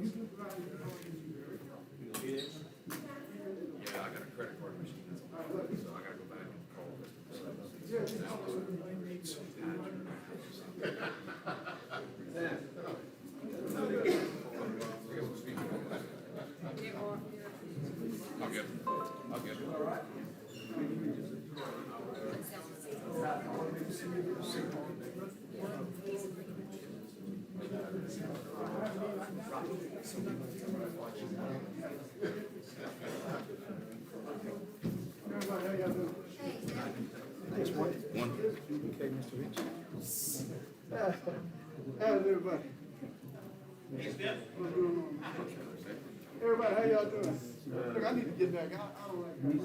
Yeah, I got a credit card machine, so I gotta go back and call this. I'll get it. I'll get it. All right. Just one. Okay, Mr. Rich. How's everybody? Everybody, how y'all doing? Look, I need to get back. I don't like. I'm in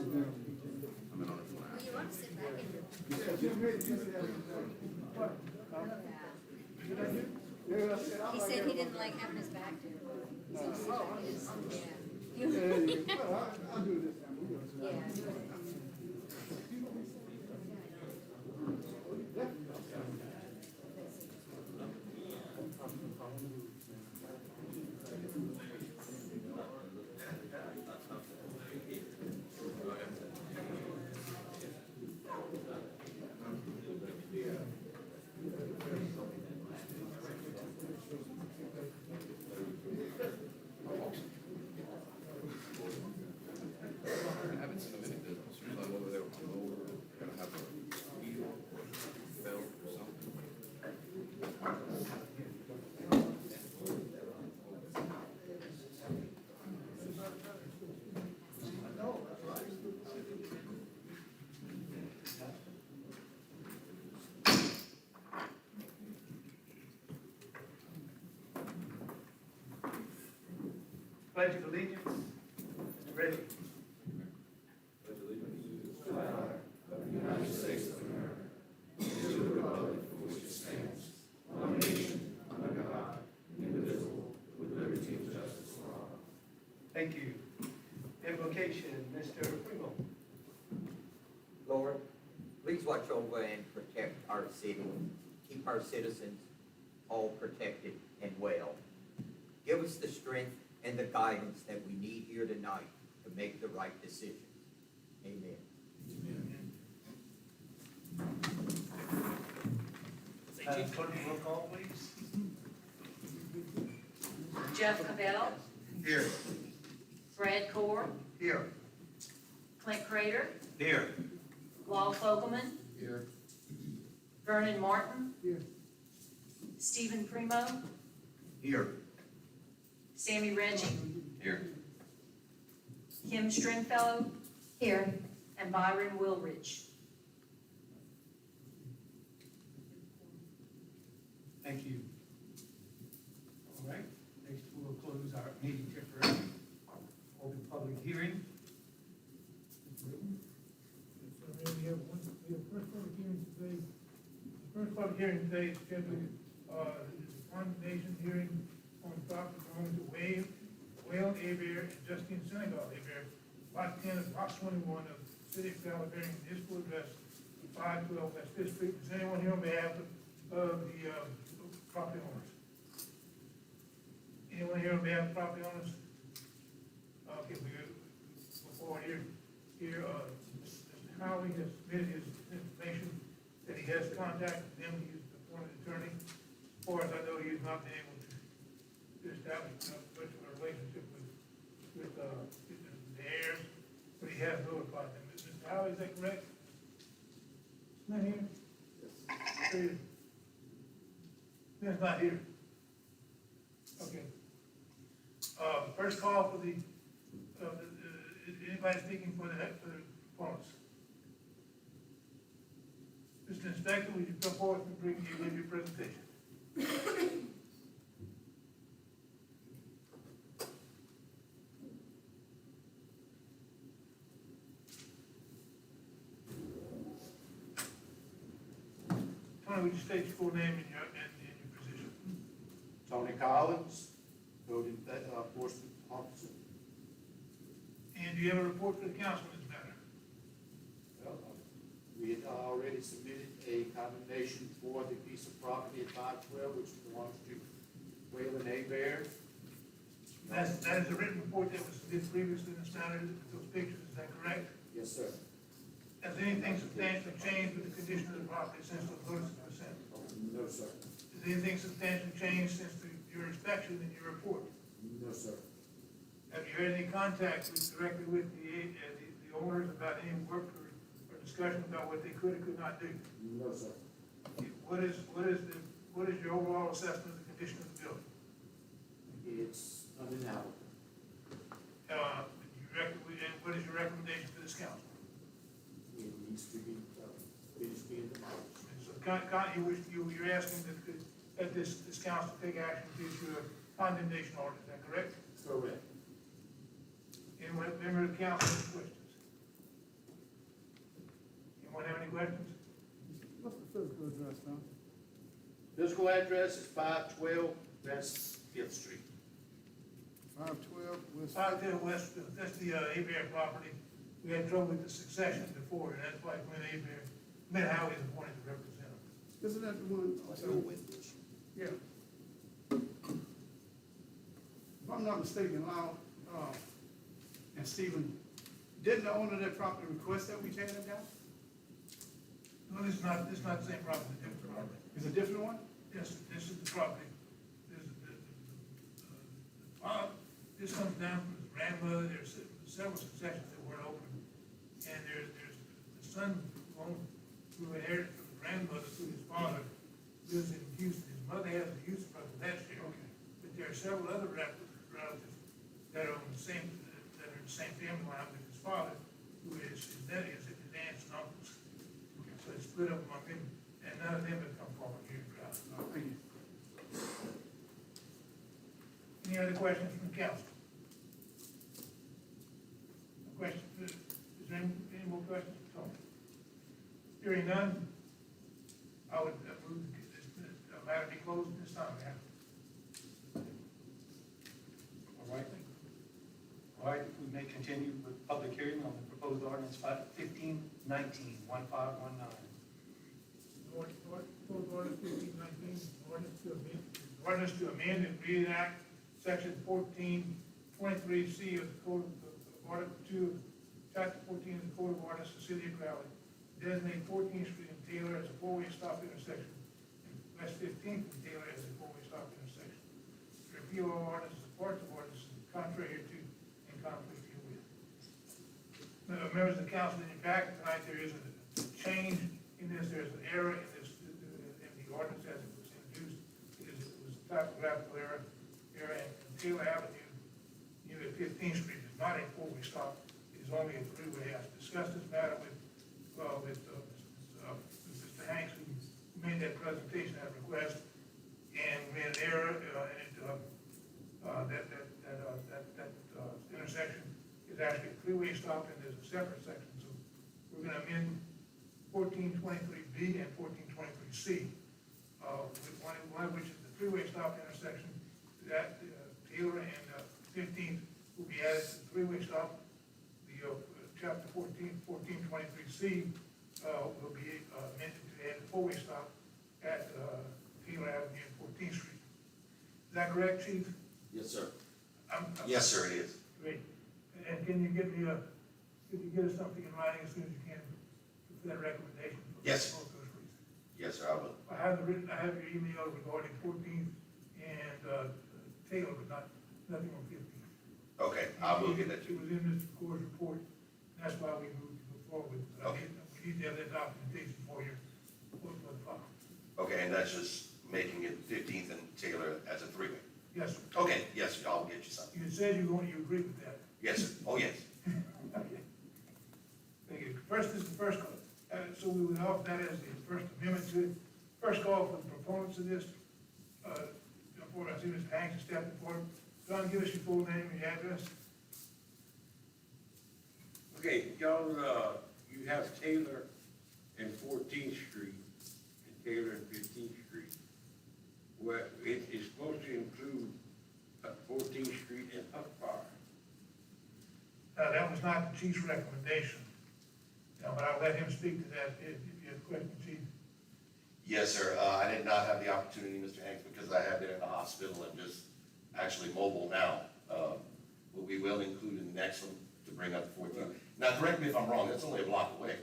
on it. Well, you want to sit back and. Yeah, just wait, just what? Did I do? Yeah, I said, I He like said he everybody. didn't like having his back to him. So he just, Yeah, yeah. well, I'll do this time. We'll do it. Yeah. I haven't seen them in it. As soon as I'm over there with my mower, I'm gonna have a wheel or belt or something. Pledge of allegiance, Mr. Reggie. Thank you. Invocation, Mr. Primo. Lord, please watch over and protect our city. Keep our citizens all protected and well. Give us the strength and the guidance that we need here tonight to make the right decisions. Amen. Clerk, roll call, please. Jeff Cabell, Here. Brad Core, Here. Clint Crater, Here. Lal Fogelman, Here. Vernon Martin, Here. Stephen Primo, Here. Sammy Reggie, Here. Kim Stringfellow, here, and Byron Wilrich. Thank you. All right, next we'll close our meeting temporarily. Open public hearing. We have first public hearing today. The first public hearing today is scheduled, condemnation hearing on property owned to Whale Abear and Justine Senegal Abear, lot 10 of block 21 of City of Calaveras, municipal address 512 West Fifth Street. Is anyone here on behalf of the property owners? Anyone here on behalf of property owners? Okay, we go forward here. Mr. Crowley has submitted his information that he has contacted them. He is the appointed attorney. As far as I know, he has not been able to establish much of a relationship with the heirs, but he has notified them. Mr. Crowley, is that correct? Not here? Yes. That's not here. Okay. First call for the, anybody speaking for the opponents? Mr. Inspector, would you come forward and give your presentation? Tony, would you state your full name and your position? Tony Collins, building enforcement officer. And do you have a report for the council on this matter? Well, we had already submitted a condemnation for the piece of property at 512, which belongs to Waylon Abear. That is a written report that was submitted previously in this matter with those pictures, is that correct? Yes, sir. Has anything substantially changed with the condition of the property since those notices were sent? No, sir. Has anything substantially changed since your inspection and your report? No, sir. Have you had any contact directly with the owners about any work or discussion about what they could or could not do? No, sir. What is your overall assessment of the condition of the building? It's uninhabitable. And what is your recommendation to this council? It needs to be, finished being demolished. So, you're asking that this council take action to issue a condemnation order, is that correct? Correct. Anyone, member of the council, have any questions? Anyone have any questions? What's the physical address now? Physical address is 512 West Fifth Street. 512 West. Out there west, that's the Abear property. We had trouble with the succession before, and that's why Glenn Howie's appointed to represent him. Isn't that the one? Yeah. If I'm not mistaken, Lyle, and Stephen, didn't the owner of that property request that we tear it down? No, this is not the same property, it's a different property. Is it a different one? Yes, this is the property. This comes down from his grandmother, there's several successions that weren't open. And there's the son who inherited from the grandmother through his father, lives in Houston. His mother has a Houston brother, that's here. Okay. But there are several other relatives that are in the same family line with his father, who is his nephews, his aunts and uncles. So it's split up among them, and none of them have come forward here. Thank you. Any other questions from council? No questions? Is there any more questions? Tony? Hearing none, I would move this matter be closed at this time. All right. All right, we may continue with public hearing on the proposed ordinance 1519, 1519. Ordinance 1519, ordinance to amend and reenact section 1423C of the Code of Article 2, Chapter 14 of the Code of Ordinance of the City of Crowley. Designate 14th Street and Taylor as a four-way stop intersection, and West 15th and Taylor as a four-way stop intersection. Repeal all ordinances, parts of ordinances contrary to and conflict herewith. Members of the council, in your packet tonight, there is a change in this, there's an error in this, in the ordinance as it was introduced. It was a typographical error, and Taylor Avenue, near 15th Street, is not a four-way stop, it is only a three-way. I discussed this matter with Mr. Hanks, who made that presentation at request, and we had an error, that intersection is actually a three-way stop, and there's a separate section, so we're gonna amend 1423B and 1423C, one of which is the three-way stop intersection, that Taylor and 15th will be added to the three-way stop. The chapter 1423C will be amended to add the four-way stop at Taylor Avenue and 14th Street. Is that correct, Chief? Yes, sir. I'm- Yes, sir, it is. Great. And can you get me could you get us something in writing as soon as you can for that recommendation? Yes. Both those reasons. Yes, sir, I will. I have your email regarding 14th and Taylor, but nothing on 15th. Okay, I will get that to It you. was in Mr. McCoy's report, and that's why we moved to go forward. Okay. We need to have that documentation for the file. Okay, and that's just making it 15th and Taylor as a three-way. Yes, sir. Okay, yes, I'll get you something. You said you agree with that. Yes, sir. Oh, yes. Okay. Thank you. First is the first call. So we would offer that as the first amendment to it. First call for the proponents of this. Before I see Mr. Hanks is stepping forward. John, give us your full name and your address. Okay, y'all, you have Taylor and 14th Street, and Taylor and 15th Street. Well, it is supposed to include 14th Street and Huck Bar. That was not the chief's recommendation. But I'll let him speak to that if you have a question, Chief. Yes, sir. I did not have the opportunity, Mr. Hanks, because I have been in the hospital and just actually mobile now. But we will include in the next one to bring up 14. Now, correct me if I'm wrong, that's only a block away,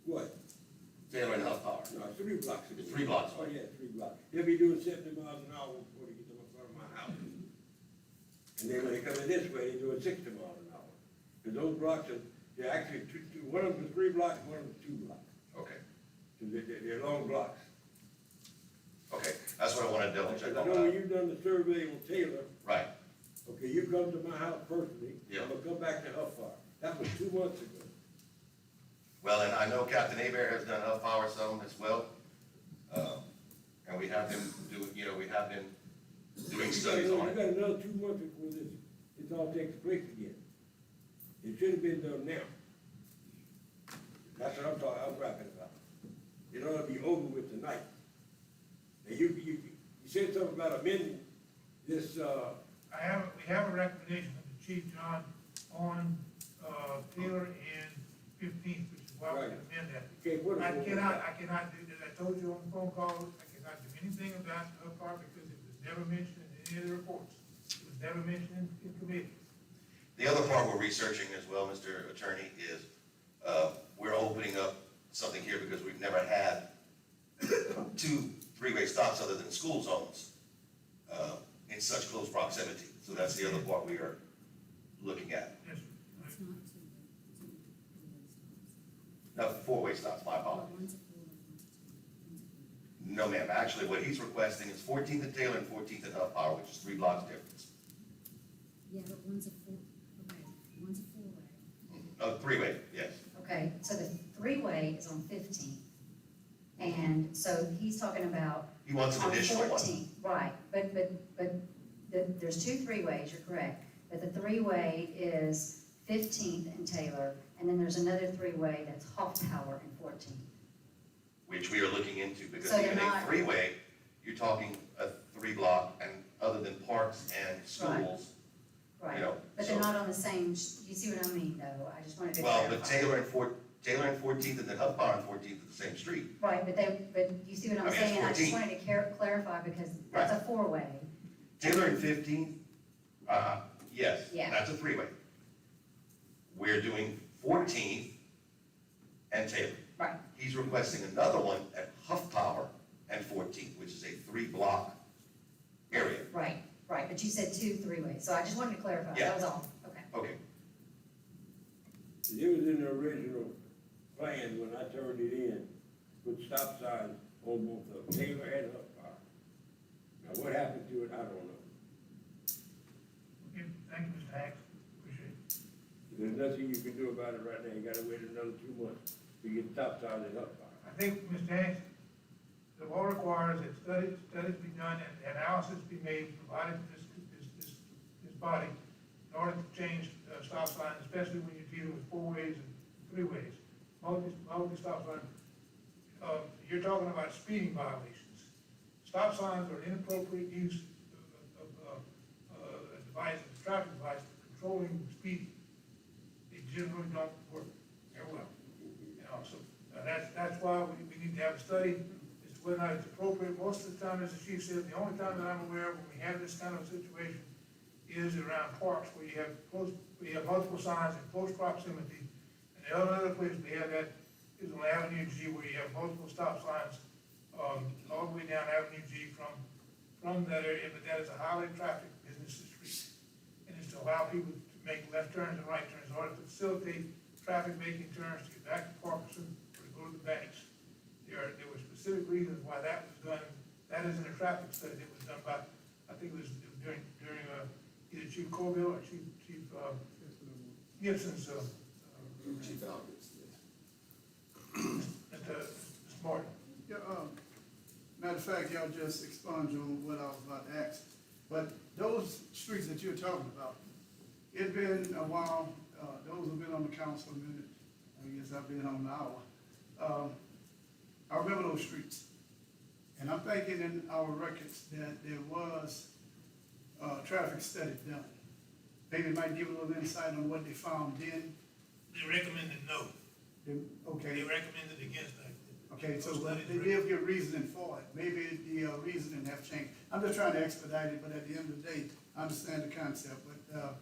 What? Taylor and Huff Power. No, 3 blocks. It's 3 blocks Oh, away. yeah, 3 blocks. They'll be doing 70 miles an hour before they get to the front of my house. And then when they come in this way, they're doing 60 miles an hour. Because those blocks are, they're actually one of them is 3 blocks, one of them is 2 blocks. Okay, So they're long blocks. okay, that's what I wanted to double check I on know when that. you've done the survey on Taylor, Right, okay, you come to my house personally, Yeah. I'm gonna come back to Huff Farm. That was 2 months ago. well, and I know Captain Abear has done Huff Power some as well. And we have him doing, we have been doing studies on You it. got another 2 months before this all takes place again. It should have been done now. That's what I'm rapping about. It ought to be over with tonight. Now, you said something about amending this, we have a recommendation from the Chief John on, Taylor and 15th, which is why we can amend that. okay, what is I it? cannot do that. I told you on the phone call, I cannot do anything about her part because it was never mentioned in any of the reports. It was never mentioned in committee. The other part we're researching as well, Mr. Attorney, is we're opening up something here because we've never had 2 3-way stops other than school zones in such close proximity. So that's the other part we are looking at. Yes, It's not two, Now, 4-way stops, my apologies. one's a four, one's a two. No, ma'am. Actually, what he's requesting is 14th and Taylor and 14th and Huff Power, which is 3 blocks difference. Yeah, but one's a four, okay, one's a four-way. 3-way, yes. Okay, so the three-way is on 15th. And so he's talking about. He wants an on additional one. 14th, right, but there's 2 3-ways, you're correct. But the 3-way is 15th and Taylor, and then there's another 3-way that's Hoff Tower and 14th. Which we are looking into, because So even they're a not- 3-way, you're talking a 3 block, and other than parks and schools, Right, You know, but they're so- not on the same, you see what I mean, though? I just wanted to well, clarify. but Taylor and 14th and then Huff Power and 14th are the same street. Right, but you see what I I'm mean, it's saying? I just 14. wanted to clarify because that's a 4-way. Taylor and 15th, yes, Yeah. that's a 3-way. We're doing 14th and Taylor. Right, He's requesting another one at Huff Power and 14th, which is a 3-block area. right, but you said 2 3-ways, so I just wanted to clarify, Yeah. that was all, okay. Okay, It was in the original plan when I turned it in, with stop signs on both of them, Taylor and Huff Power. Now, what happened to it, I don't know. okay, thank you, Mr. Hanks, appreciate it. There's nothing you can do about it right now, you gotta wait another 2 months to get stop signs at Huff Power. I think, Mr. Hanks, the law requires that studies be done and analysis be made, provided to this body in order to change stop signs, especially when you're dealing with 4-ways and 3-ways. Multi-stop sign, you're talking about speeding violations. Stop signs are inappropriate use of a device, a traffic device for controlling speeding. They generally don't work very well. So that's why we need to have a study as to whether or not it's appropriate. Most of the time, as the chief said, the only time that I'm aware of when we have this kind of situation is around parks where you have multiple signs in close proximity. And the other place we have that is on Avenue G where you have multiple stop signs, all the way down Avenue G from that area, but that is a highly trafficked business street. And it's to allow people to make left turns and right turns in order to facilitate traffic making turns to get back to Parkinson or to go to the banks. There were specific reasons why that was done. That is in a traffic study that was done by, I think it was during either Chief Colville or Chief Gibson's, Chief Alberts, Mr. Martin. Yeah, matter of fact, y'all just expunged on what I was about to ask. But those streets that you're talking about, it's been a while, those have been on the council a minute, I guess I've been on an hour. I remember those streets. And I'm thinking in our records that there was a traffic study done. Maybe it might give a little insight on what they found then. They recommended no. They Okay, recommended against that. Okay, so they give you a reasoning for it. Maybe the reasoning have changed. I'm just trying to expedite it, but at the end of the day, I understand the concept, but,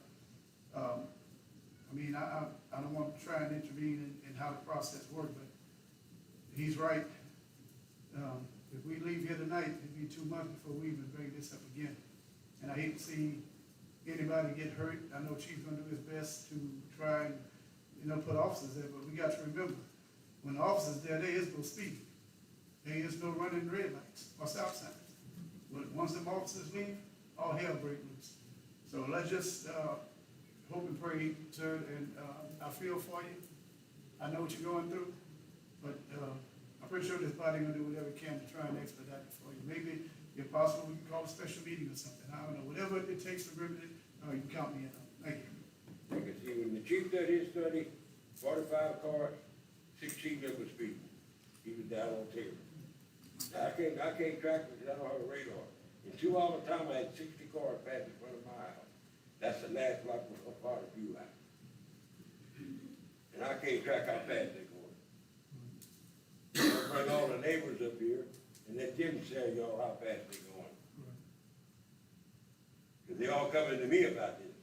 I mean, I don't want to try and intervene in how the process works, but he's right. If we leave here tonight, it'd be 2 months before we even bring this up again. And I hate to see anybody get hurt. I know Chief's gonna do his best to try and, put officers there, but we got to remember, when the officers there is no speeding. There is no running red lights or stop signs. But once the officers leave, all hell breaks loose. So let's just, hope and pray, sir, and, I feel for you. I know what you're going through, but, I'm pretty sure this body gonna do whatever it can to try and expedite it for you. Maybe, if possible, we can call a special meeting or something. I don't know, whatever it takes to remedy it, you can count me in on. Thank you. You can see when the chief did his study, 45 cars, 16 of them was speeding. He was down on Taylor. I can't track it because I don't have a radar. In 2 hours time, I had 60 cars pass in front of my house. That's the last block was a part of you out. And I can't track how fast they're going. I'll bring all the neighbors up here and let them tell y'all how fast they're going. Because they all coming to me about this,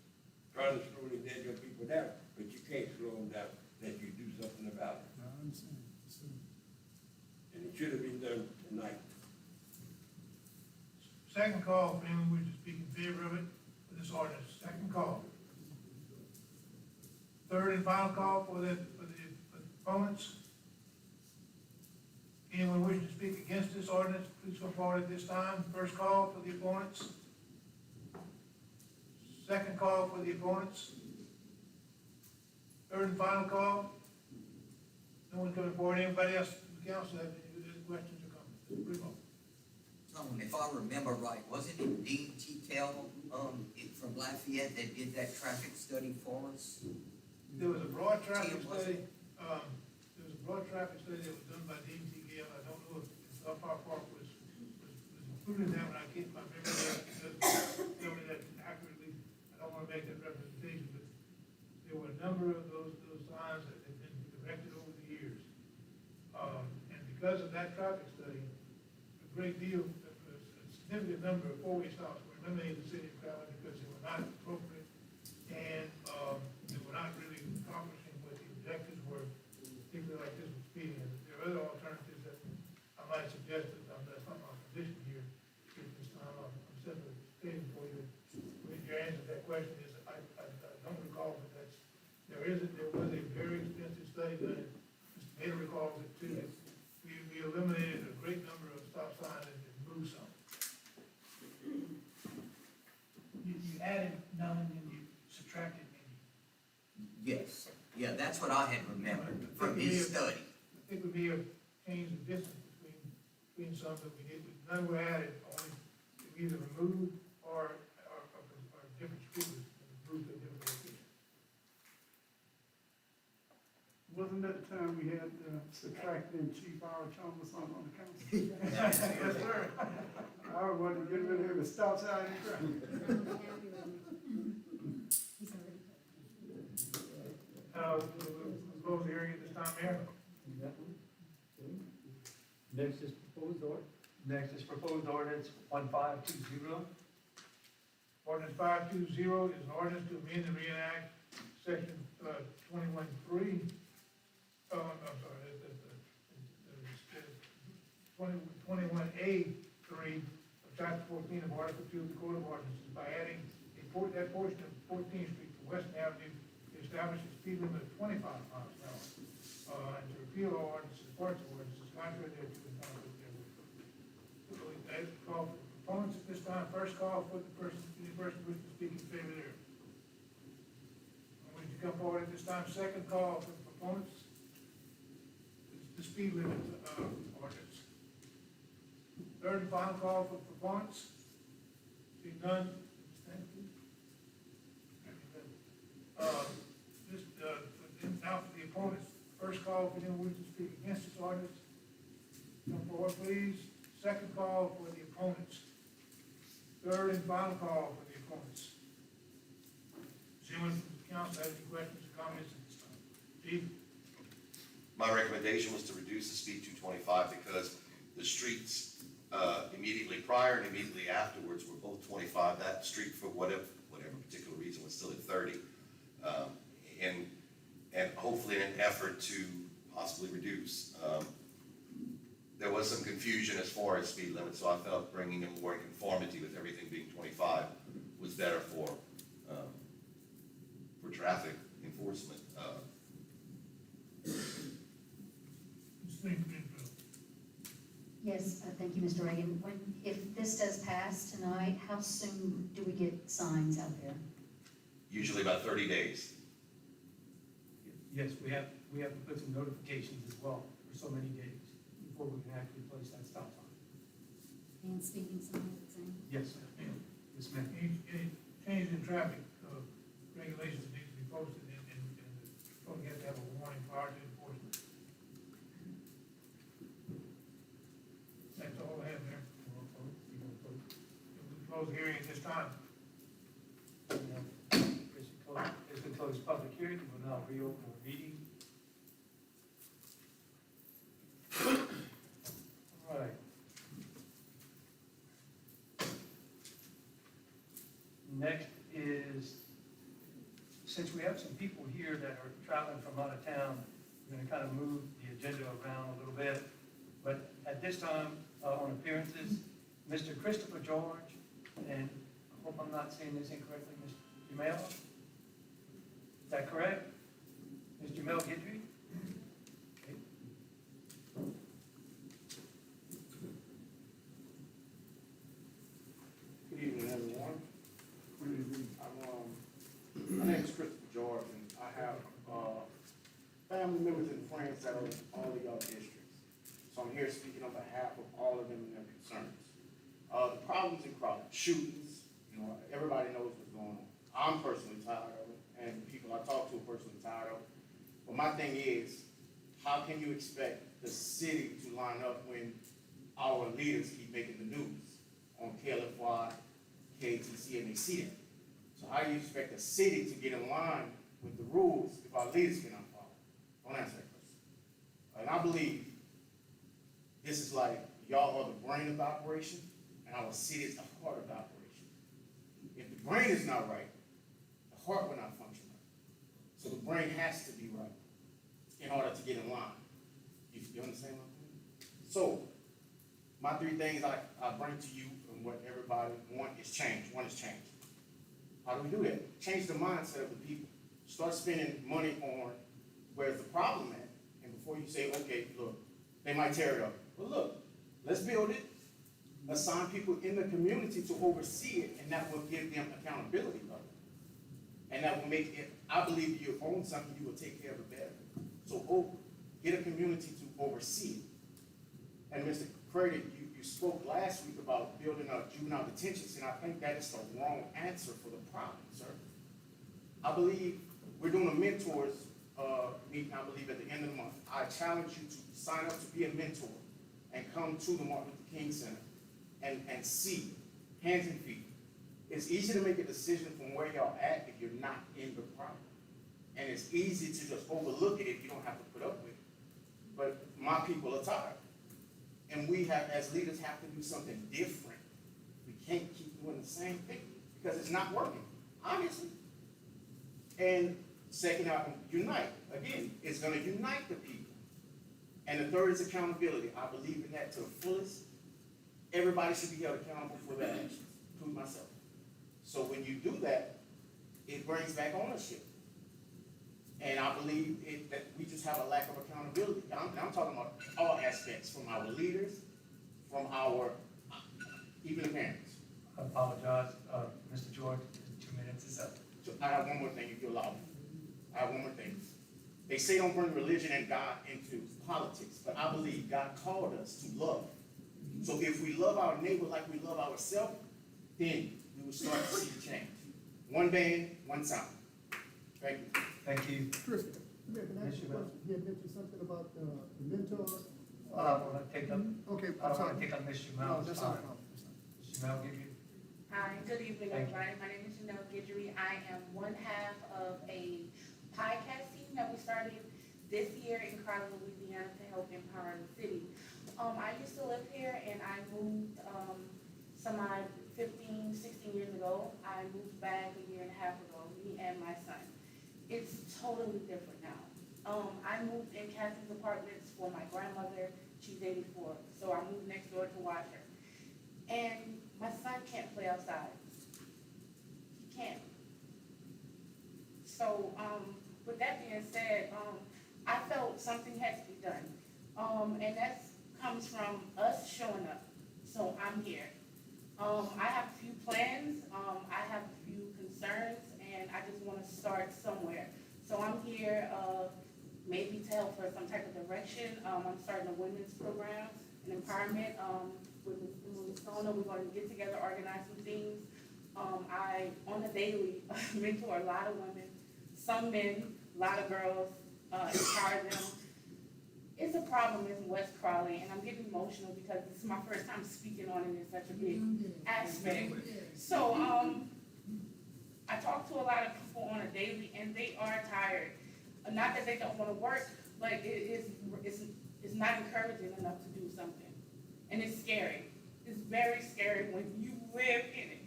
trying to slow these dead young people down, but you can't slow them down unless you do something about it. I understand. And it should have been done tonight. Second call, for anyone wishing to speak in favor of it, for this ordinance, second call. Third and final call for the opponents. Anyone wishing to speak against this ordinance, please come forward at this time. First call for the opponents. Second call for the opponents. Third and final call. No one coming forward. Anybody else in the council have any questions or comments? Primo. If I remember right, wasn't it Dean T-Tel, from Lafayette that did that traffic study for us? There was a broad traffic Tim, was study, there was a broad traffic study that was done by Dean T. Gale. I don't know if South Park was included in that one. I can't remember that because tell me that accurately. I don't wanna make that representation, but there were a number of those signs that had been erected over the years. And because of that traffic study, a great deal, a significant number of four-way stops were eliminated in the city of Crowley because they were not appropriate and, they were not really accomplishing what the objectives were, particularly like this with speeding. And there are other alternatives that I might suggest, that that's not my position here at this time. I'm simply stating for you, your answer to that question is, I don't recall, but there was a very extensive study done. Mr. Mayor recalls it too. We eliminated a great number of stop signs and moved some. You added none and you subtracted many. Yes, yeah, that's what I had remembered from his study. I think we may have changed the distance between some that we did, none were added, only we either removed or different streets moved to a different location. Wasn't that the time we had subtracting Chief Howard Chalmers on the council? Yes, sir. I wanted to get rid of him and stop sign and crap. I'm happy with it. He's already We'll close the hearing at this time, Mayor. Next is proposed ordinance 1520. Ordinance 520 is an ordinance to amend and reenact section 21.3. I'm sorry, 21A3 of chapter 14 of Article 2 of the Code of Ordinances by adding that portion of 14th Street to Weston Avenue to establish a speed limit of 25 miles an hour, and to repeal all ordinances, parts of ordinances contrary thereto and conflict therewith. So I call for proponents at this time. First call for any person wishing to speak in favor there. Would you come forward at this time? Second call for the proponents. It's the speed limit ordinance. Third and final call for the proponents. Seeing none. Thank you. Now for the opponents. First call for anyone wishing to speak against this ordinance. Come forward, please. Second call for the opponents. Third and final call for the opponents. Does anyone from the council have any questions or comments at this time? Chief? My recommendation was to reduce the speed to 25 because the streets immediately prior and immediately afterwards were both 25. That street, for whatever particular reason, was still at 30. And hopefully in an effort to possibly reduce. There was some confusion as far as speed limits, so I felt bringing them more in conformity with everything being 25 was better for traffic enforcement. Yes, thank you, Mr. Reagan. If this does pass tonight, how soon do we get signs out there? Usually about 30 days. Yes, we have to put some notifications as well for so many days before we can actually place that stop sign. And speeding signs, it's saying. Yes, sir. Yes, ma'am. Any change in traffic, regulations that need to be posted and probably have to have a warning prior to enforcement. That's all I have there. We close the hearing at this time. It's been closed public hearing, we'll now reopen the meeting. All right. Next is, since we have some people here that are traveling from out of town, we're gonna kind of move the agenda around a little bit. But at this time, on appearances, Mr. Christopher George, and I hope I'm not saying this incorrectly, Mr. Jamel? Is that correct? Mr. Jamel Guidry? Okay. Good evening, everyone. My name is Christopher George, and I have family members and friends that are in all of y'all districts. So I'm here speaking on behalf of all of them and their concerns. The problems in Crowley, shootings, everybody knows what's going on. I'm personally tired of it, and people I talk to are personally tired of it. But my thing is, how can you expect the city to line up when our leaders keep making the news on KLFY, KTC, and they see that? So how do you expect the city to get in line with the rules if our leaders cannot follow? Don't answer that question. And I believe this is like y'all are the brain of the operation, and our city is the heart of the operation. If the brain is not right, the heart will not function right. So the brain has to be right in order to get in line. You understand what I'm saying? So my three things I bring to you and what everybody wants is change. One is change. How do we do that? Change the mindset of the people. Start spending money on where's the problem at. And before you say, okay, look, they might tear it up. Well, look, let's build it. Assign people in the community to oversee it, and that will give them accountability, brother. And that will make it, I believe if you own something, you will take care of it better. So get a community to oversee it. And Mr. Crowley, you spoke last week about building a juvenile detention center. I think that is the wrong answer for the problem, sir. I believe we're doing a mentors meeting, I believe, at the end of the month. I challenge you to sign up to be a mentor and come to the Martin Luther King Center and see, hands and feet. It's easy to make a decision from where y'all at if you're not in the problem. And it's easy to just overlook it if you don't have to put up with it. But my people are tired. And we have, as leaders, have to do something different. We can't keep doing the same thing because it's not working, obviously. And second, unite. Again, it's going to unite the people. And the third is accountability. I believe in that to the fullest. Everybody should be held accountable for their actions, including myself. So when you do that, it brings back ownership. And I believe that we just have a lack of accountability. I'm talking about all aspects, from our leaders, from our, even the parents. I apologize, Mr. George, 2 minutes is up. So I have one more thing, if you allow me. I have one more thing. They say don't bring religion and God into politics, but I believe God called us to love. So if we love our neighbor like we love ourselves, then we will start to see change. One band, one sound. Thank you. Thank you. Chris, can I ask you a question? You had mentioned something about the mentor. I don't want to take up, Okay, I I'm don't want sorry. to take up Ms. No, Jamel's that's time. not a problem. Ms. Jamel, give you. Hi, good evening, Thank you. everybody. My name is Janelle Guidry. I am one half of a podcasting that we started this year in Crowley, Louisiana to help empower the city. I used to live here and I moved, some 15, 16 years ago. I moved back a year and a half ago, me and my son. It's totally different now. I moved in Catherine's apartments for my grandmother. She's 84, so I moved next door to watch her. And my son can't play outside. He can't. So, with that being said, I felt something had to be done. And that comes from us showing up. So I'm here. I have a few plans, I have a few concerns, and I just want to start somewhere. So I'm here, maybe to help for some type of direction. I'm starting a women's program, an empowerment, with Ms. Sona. We're going to get together, organize some things. I, on a daily, mentor a lot of women, some men, a lot of girls, empower them. It's a problem in West Crowley, and I'm getting emotional because this is my first time speaking on it in such a big aspect. So, I talk to a lot of people on a daily, and they are tired. Not that they don't want to work, but it's not encouraging enough to do something. And it's scary. It's very scary when you live in it.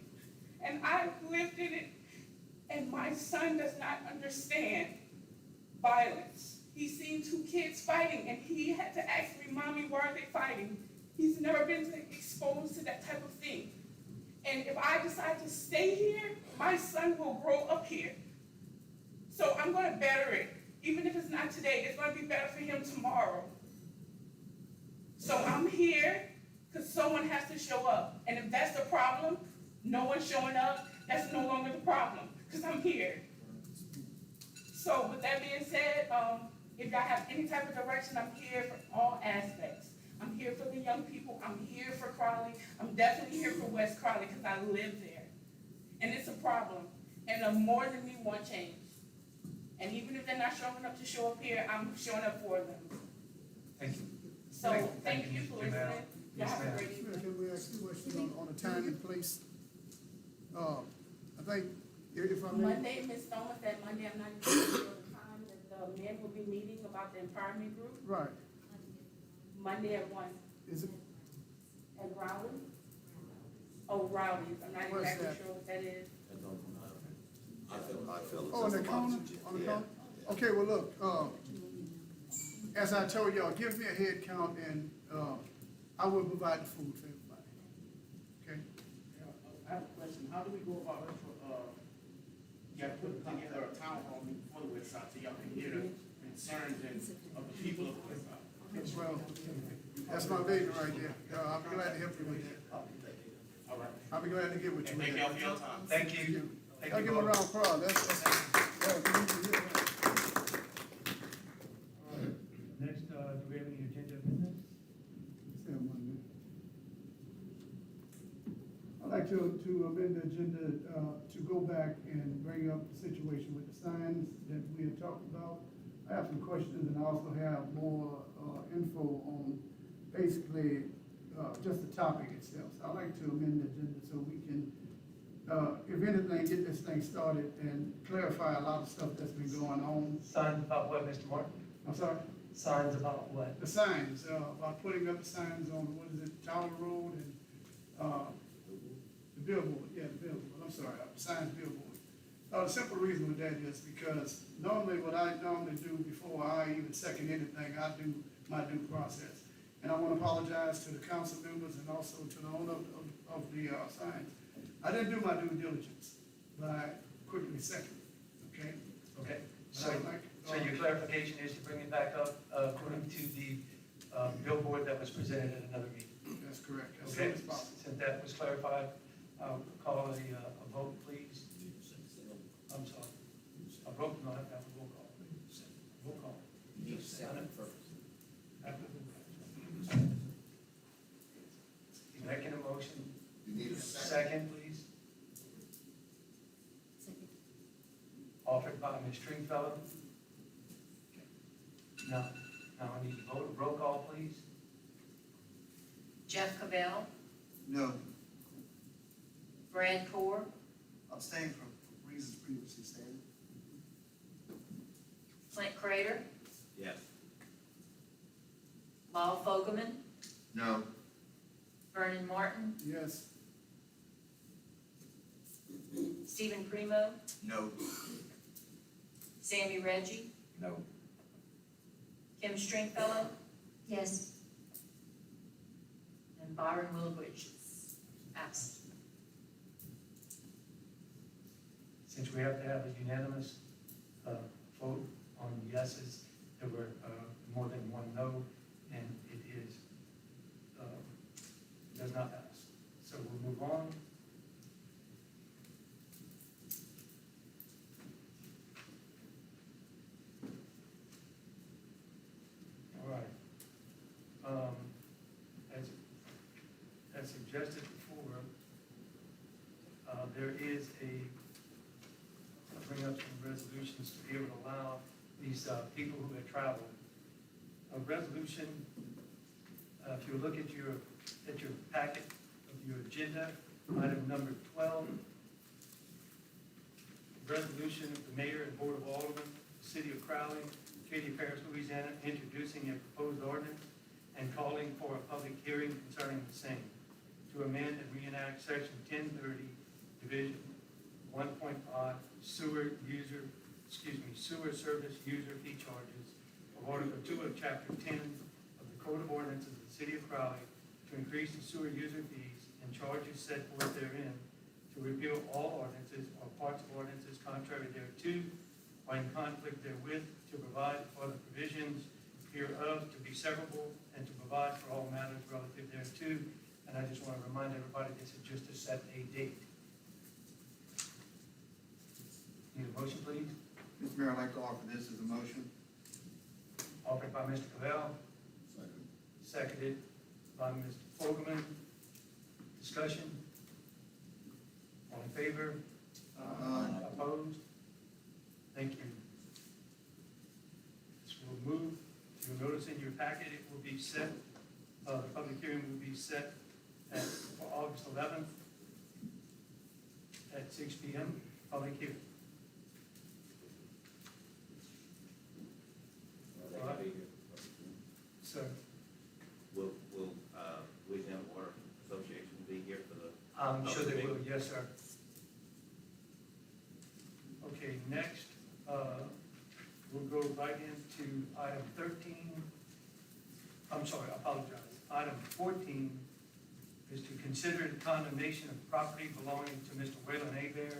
And I've lived in it, and my son does not understand violence. He's seen two kids fighting, and he had to ask me, Mommy, why are they fighting? He's never been exposed to that type of thing. And if I decide to stay here, my son will grow up here. So I'm going to better it. Even if it's not today, it's going to be better for him tomorrow. So I'm here because someone has to show up. And if that's the problem, no one showing up, that's no longer the problem, because I'm here. So with that being said, if y'all have any type of direction, I'm here for all aspects. I'm here for the young people. I'm here for Crowley. I'm definitely here for West Crowley because I live there. And it's a problem. And more than me want change. And even if they're not showing up to show up here, I'm showing up for them. Thank you. So thank you for listening. Y'all have a great evening. Can we ask a question on the time and place? I think, if I may. Monday, Ms. Stone said Monday, I'm not even sure the time that the men will be meeting about the empowerment group. Right, Monday at 1. is it, At Rowley? Oh, Rowley's, I'm not Where's exactly that? sure what that is. I feel it's oh, on the just corner, about- on the yeah. corner? Okay, well, look, as I told y'all, give me a head count and, I will provide the food for everybody. Okay? I have a question, how do we go about it for, putting together a town hall meeting for the West Side, so y'all can hear the concerns of the people of the West Side? Well, that's my baby right there. I'll be glad to help you with that. All right. I'll be glad to get with you And with thank y'all that. for your time. Thank you. Thank I'll you give him a both. round of applause. That's, yeah, we need to hear that. Next, do we have any agenda business? Say one minute. I'd like to amend the agenda, to go back and bring up the situation with the signs that we had talked about. I have some questions and I also have more, info on basically, just the topic itself. So I'd like to amend the agenda so we can, if anything, get this thing started and clarify a lot of stuff that's been going on. Signs about what, Mr. Martin? I'm sorry? Signs about what? The signs, about putting up the signs on, what is it, Tower Road and, the billboard, yeah, the billboard, I'm sorry, signs billboard. The simple reason with that is because normally what I normally do before I even second anything, I do my due process. And I want to apologize to the council members and also to the owner of the, signs. I didn't do my due diligence, but I quickly seconded, okay? Okay, So so, I'd like, so your clarification is to bring it back up according to the billboard that was presented at another meeting. That's correct, as soon Okay, as possible. since that was clarified, I'll call a vote, please. I'm sorry. A vote, no, I have to have a roll call. Roll call. You need to second first. He's making a motion. You need a Second, please. Second. Offered by Ms. Stringfellow. Now I need to vote. Roll call, please. Jeff Cavell, No, Brad Core, abstain from reasons previously stated. Clint Crater, Yes. Paul Fogelman, No. Vernon Martin, Yes. Stephen Primo, No. Sammy Reggie, No. Kim Stringfellow, Yes. and Byron Willowbridge is absent. Since we have to have a unanimous vote on yeses, there were more than one no, and it is, does not pass. So we'll move on. All right. As suggested before, there is I'll bring up some resolutions to be able to allow these people who have traveled. A resolution, if you look at your packet of your agenda, item number 12, resolution of the mayor and board of aldermen, the city of Crowley, Katy Parish, Louisiana, introducing a proposed ordinance and calling for a public hearing concerning the same, to amend and reenact section 1030, division 1.5, sewer service user fee charges of Article 2 of Chapter 10 of the Code of Ordinances of the City of Crowley to increase the sewer user fees and charges set forth therein, to repeal all ordinances or parts of ordinances contrary thereto or in conflict therewith, to provide for the provisions hereof to be severable, and to provide for all matters relative thereto. And I just want to remind everybody, this is just to set a date. Need a motion, please? Mr. Mayor, I'd like to offer this as a motion. Offered by Mr. Cavell, seconded by Mr. Fogelman. Discussion? All in favor? Opposed? Thank you. This will move, you'll notice in your packet, it will be set, the public hearing will be set for August 11th at 6 p.m., public hearing. Sir, Will Louisiana Water Association be here for the? I'm sure they will, yes, sir. Okay, next, we'll go right into item 13. I'm sorry, I apologize. Item 14 is to consider the condemnation of property belonging to Mr. Waylon Abear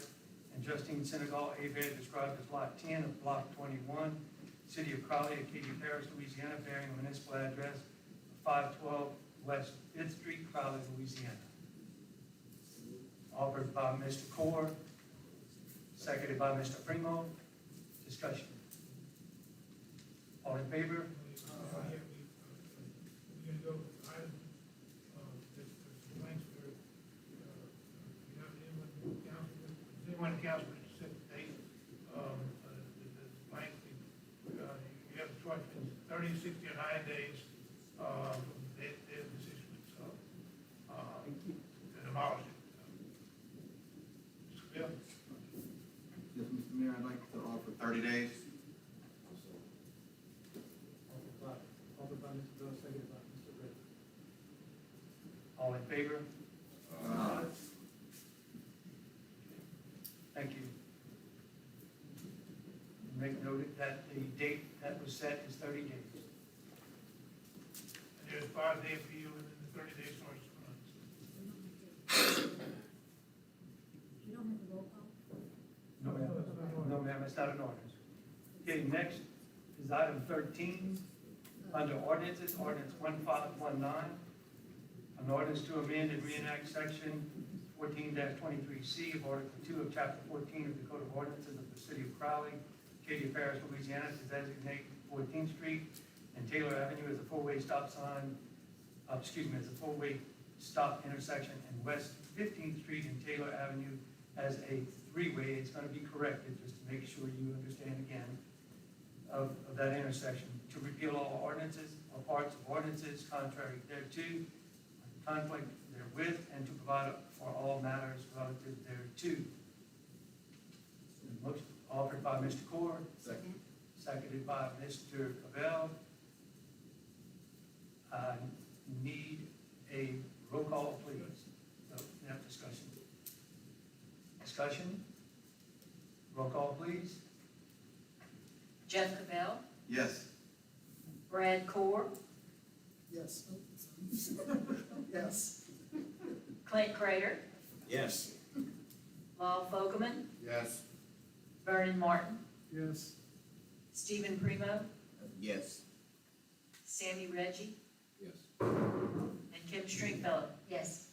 and Justine Senegal Abear, described as Lot 10 of Block 21, City of Crowley, Katy Parish, Louisiana, bearing a municipal address of 512 West 5th Street, Crowley, Louisiana. Offered by Mr. Core, seconded by Mr. Primo. Discussion. All in favor? We're gonna go with item, there's some blanks where, you have anyone in council to set the date, the blank, you have the choice between 30, 60, or 9 days, they have the decision, so, to demolish it. Mr. Bill? Yes, Mr. Mayor, I'd like to offer 30 days. Offered by Mr. Bill, seconded by Mr. Ritter. All in favor? Thank you. Make note that the date that was set is 30 days. And there's 5-day appeal, and then the 30 days starts to run. You don't have a roll call? No, ma'am. No, ma'am, it's not an ordinance. Okay, next is item 13, under ordinances, ordinance 1519. An ordinance to amend and reenact section 14-23C of Article 2 of Chapter 14 of the Code of Ordinances of the City of Crowley, Katy Parish, Louisiana, to designate 14th Street and Taylor Avenue as a four-way stop sign, as a four-way stop intersection, and West 15th Street and Taylor Avenue as a three-way. It's going to be corrected, just to make sure you understand again, of that intersection, to repeal all ordinances or parts of ordinances contrary thereto, conflict therewith, and to provide for all matters relative thereto. Motion offered by Mr. Core. Second. Seconded by Mr. Cavell. I need a roll call, please. No, we have discussion. Discussion? Roll call, please. Jeff Cabell, Yes. Brad Core, Yes. Oh, sorry. Yes. Clint Crater, Yes. Lyle Fogelman, Yes. Vernon Martin, Yes. Stephen Primo, Yes. Sammy Reggie, Yes. and Kim Stringfellow. Yes.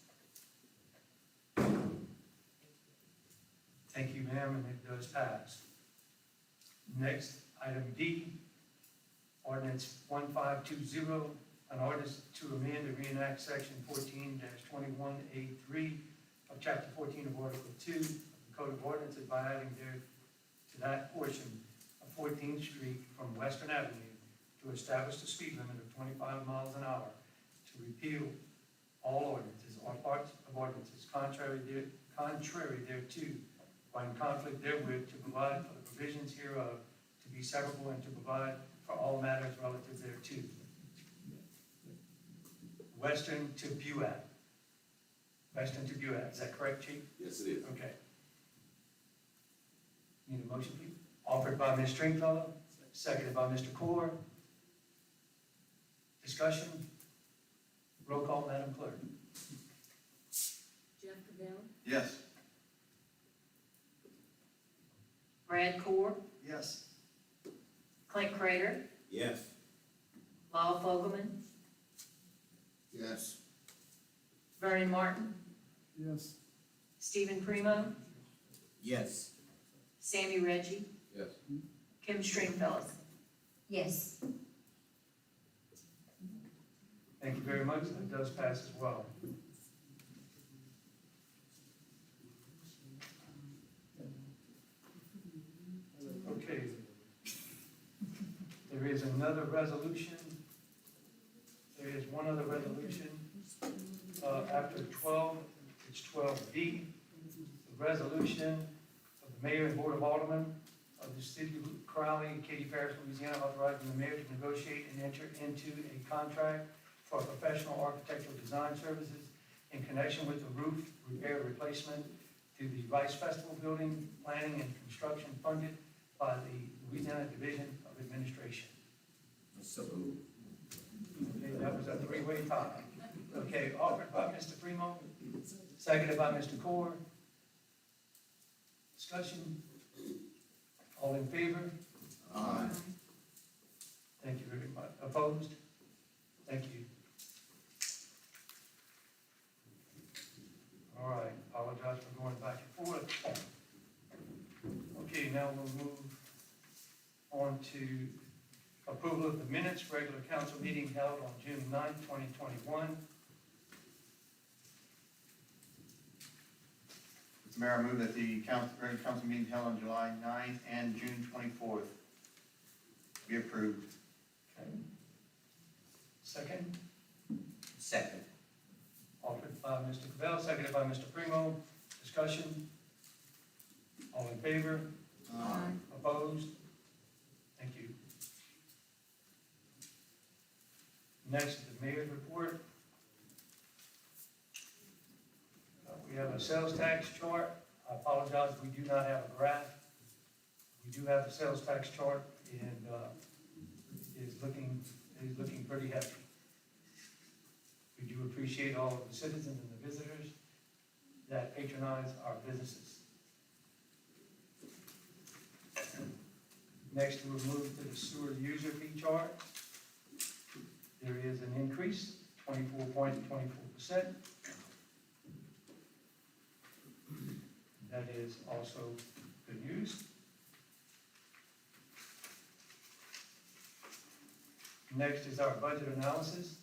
Thank you, ma'am, and it does pass. Next, item D, ordinance 1520, an ordinance to amend and reenact section 14-21A3 of chapter 14 of Article 2 of the Code of Ordinances by adding there to that portion of 14th Street from Western Avenue to establish the speed limit of 25 miles an hour, to repeal all ordinances or parts of ordinances contrary thereto, or in conflict therewith, to provide for the provisions hereof to be severable and to provide for all matters relative thereto. Western to Buat. Western to Buat, is that correct, Chief? Yes, it is. Okay. Need a motion, please? Offered by Ms. Stringfellow, seconded by Mr. Core. Discussion? Roll call, Madam Clerk. Jeff Cabell, Yes. Brad Core, Yes. Clint Crater, Yes. Lyle Fogelman, Yes. Vernon Martin, Yes. Stephen Primo, Yes. Sammy Reggie, Yes. Kim Stringfellow. Yes. Thank you very much, that does pass as well. Okay. There is another resolution. There is one other resolution. After 12, it's 12B. The resolution of the mayor and board of aldermen of the city of Crowley and Katy Parish, Louisiana, authorizing the mayor to negotiate and enter into a contract for professional architectural design services in connection with the roof repair replacement to the Rice Festival Building, planning and construction funded by the Louisiana Division of Administration. So moved. Okay, that was a three-way tie. Okay, offered by Mr. Primo, seconded by Mr. Core. Discussion? All in favor? Aye. Thank you very much. Opposed? Thank you. All right, apologize for going back and forth. Okay, now we'll move on to approval of the minutes, regular council meeting held on June 9th, 2021. Mr. Mayor, I move that the regular council meeting held on July 9th and June 24th be approved. Okay. Second, Second. offered by Mr. Cabell, seconded by Mr. Primo. Discussion? All in favor? Aye. Opposed? Thank you. Next is the mayor's report. We have a sales tax chart. I apologize, we do not have a graph. We do have a sales tax chart, and it is looking pretty heavy. We do appreciate all of the citizens and the visitors that patronize our businesses. Next, we'll move to the sewer user fee chart. There is an increase, 24.24%. That is also good news. Next is our budget analysis.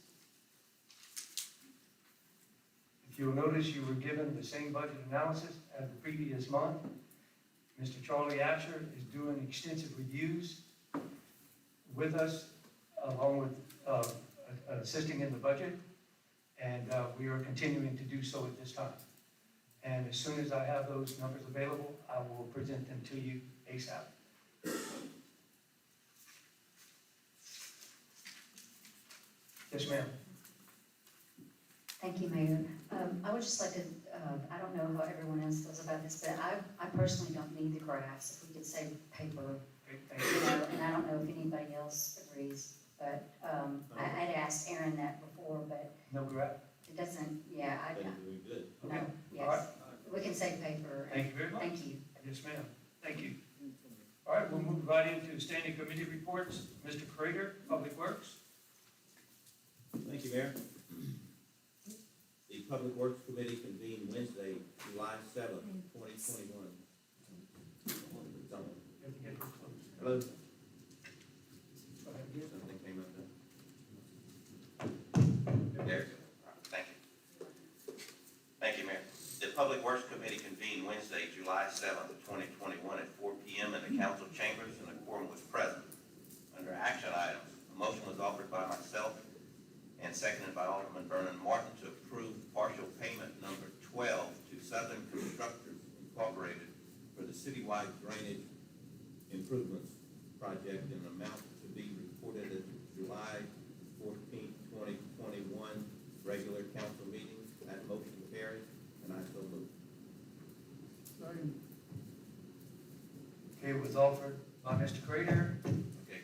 If you'll notice, you were given the same budget analysis as the previous month. Mr. Charlie Asher is doing extensive reviews with us, along with assisting in the budget, and we are continuing to do so at this time. And as soon as I have those numbers available, I will present them to you ASAP. Yes, ma'am. Thank you, Mayor. I would just like to, I don't know how everyone else feels about this, but I personally don't need the graphs. If we could save paper, Okay, thank you you. know, and I don't know if anybody else agrees, but, I'd asked Aaron that before, but No graph? it doesn't, yeah, Very good. no, All yes. right. We can save paper. Thank you very much. Thank you. Yes, ma'am. Thank you. All right, we'll move right into standing committee reports. Mr. Crater, Public Works. Thank you, Mayor. The Public Works Committee convened Wednesday, July 7th, 2021. You have to get it close. Hello? Go ahead. Something came up there. There you go. All right, thank you. Thank you, Mayor. The Public Works Committee convened Wednesday, July 7th, 2021 at 4 p.m. in the council chambers and a quorum was present. Under action items, a motion was offered by myself and seconded by Alderman Vernon Martin to approve partial payment number 12 to Southern Constructors Incorporated for the citywide drainage improvements project in an amount to be reported at July 14th, 2021 regular council meeting. That motion carried, and I so move. Second. Okay, it was offered by Mr. Crater, Okay.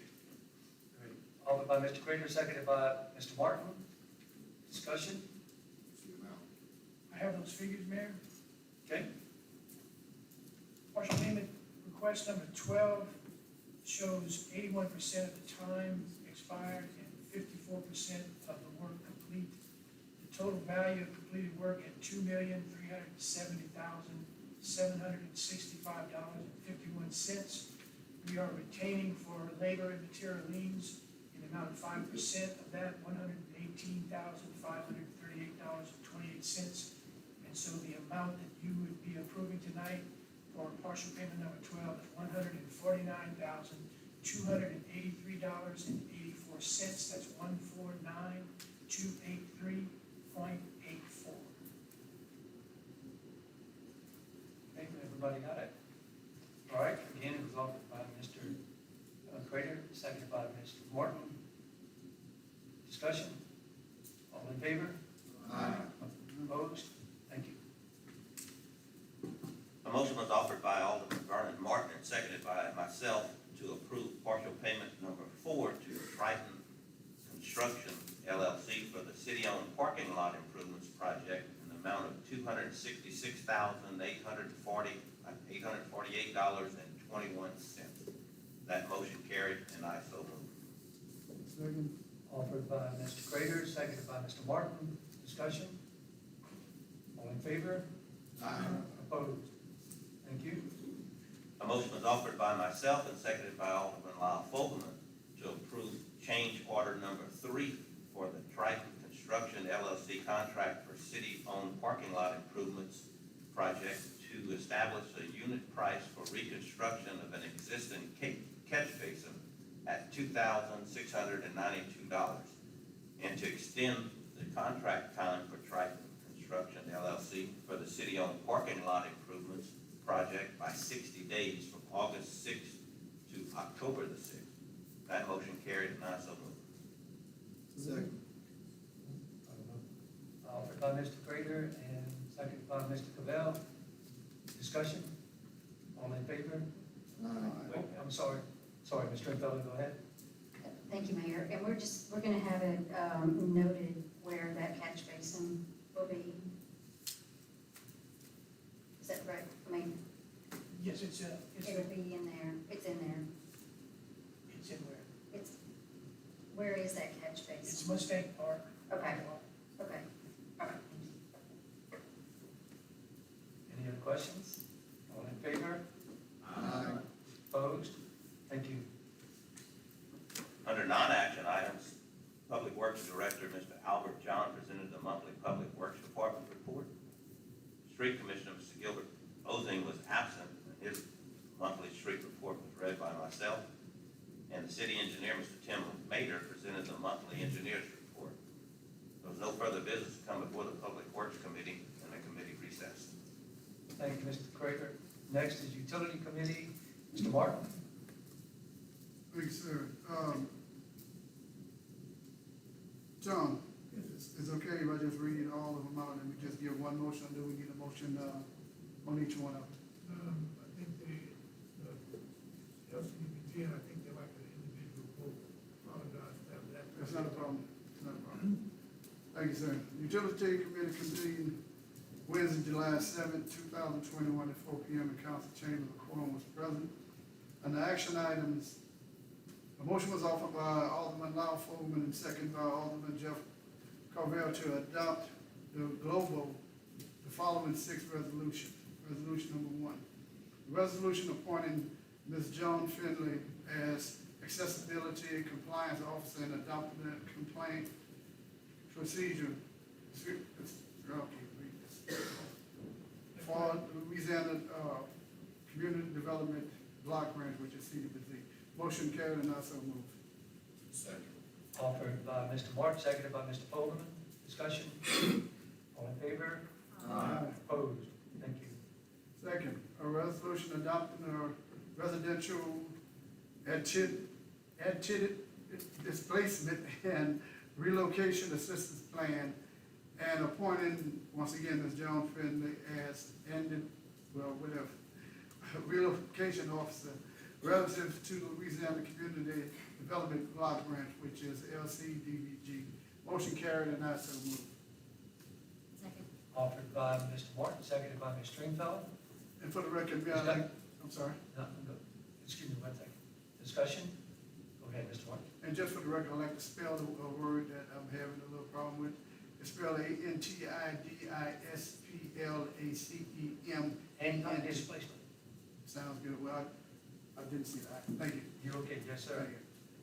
offered by Mr. Crater, seconded by Mr. Martin. Discussion? I have those figures, Mayor. Okay, Partial payment request number 12 shows 81% of the time expired and 54% of the work complete. The total value of completed work at $2,370,765.51. We are retaining for labor and material liens in the amount of 5% of that, $118,538.28. And so the amount that you would be approving tonight for partial payment number 12 is $149,283.84. That's 149,283.84. okay, everybody got it? All right, again, it was offered by Mr. Crater, seconded by Mr. Martin. Discussion? All in favor? Aye. Opposed? Thank you. A motion was offered by Alderman Vernon Martin and seconded by myself to approve partial payment number 4 to Triton Construction LLC for the city-owned parking lot improvements project in the amount of $266,848.21. That motion carried, and I so move. Second. Offered by Mr. Crater, seconded by Mr. Martin. Discussion? All in favor? Opposed? Thank you. A motion was offered by myself and seconded by Alderman Lyle Fogelman to approve change order number 3 for the Triton Construction LLC contract for city-owned parking lot improvements project to establish a unit price for reconstruction of an existing catch basin at $2,692 and to extend the contract time for Triton Construction LLC for the city-owned parking lot improvements project by 60 days from August 6th to October the 6th. That motion carried, and I so move. Second. Offered by Mr. Crater and seconded by Mr. Cavell. Discussion? All in favor? Wait, I'm sorry. Sorry, Ms. Stringfellow, go ahead. Thank you, Mayor. And we're gonna have it, noted where that catch basin will be. Is that right? I mean, Yes, it'll be in there. It's in there. it's in where? Where is that catch It's basin? Mustang Park. Okay, okay. All right. Any other questions? All in favor? Opposed? Thank you. Under non-action items, Public Works Director, Mr. Albert John, presented the monthly Public Works Department report. Street Commissioner, Mr. Gilbert Ozing, was absent, and his monthly street report was read by myself. And the city engineer, Mr. Tim Mader, presented the monthly engineer's report. There was no further business to come before the Public Works Committee, and the committee recessed. Thank you, Mr. Crater. Next is Utility Committee, Mr. Martin. Thank you, sir. John, It's okay if I just read all of them out and we just give one motion, or do we need a motion, on each one of them? I think LCDBG, and I think they're like an individual vote. Apologize for that. That's not a problem, it's not a problem. Thank you, sir. Utility Committee convened Wednesday, July seventh, 2021 at 4 p.m. in council chamber. The quorum was present. And the action items, a motion was offered by Alderman Lau Foreman and second by Alderman Jeff Carvel to adopt the following 6 resolutions. Resolution number 1. The resolution appointing Ms. Joan Finley as accessibility and compliance officer and adopting a complaint procedure. For Louisiana, Community Development Block Grant, which is CDBG. Motion carried and I so move. Second. Offered by Mr. Martin, seconded by Mr. Fogelman. Discussion? All in favor? Opposed? Thank you. Second, a resolution adopting a residential displacement and relocation assistance plan and appointing, once again, Ms. Joan Finley as relocation officer relative to Louisiana Community Development Block Grant, which is LCDBG. Motion carried and I so move. Second. Offered by Mr. Martin, seconded by Ms. Stringfellow. And for the record, may I like, I'm sorry, No, no, excuse me, one second. Discussion? Go ahead, Mr. Martin. and just for the record, I'd like to spell a word that I'm having a little problem with. It's spelled ANTIDISPLACEM. And displacement. Sounds good. Well, I didn't see that. Thank you. You're okay, yes, sir. Thank you.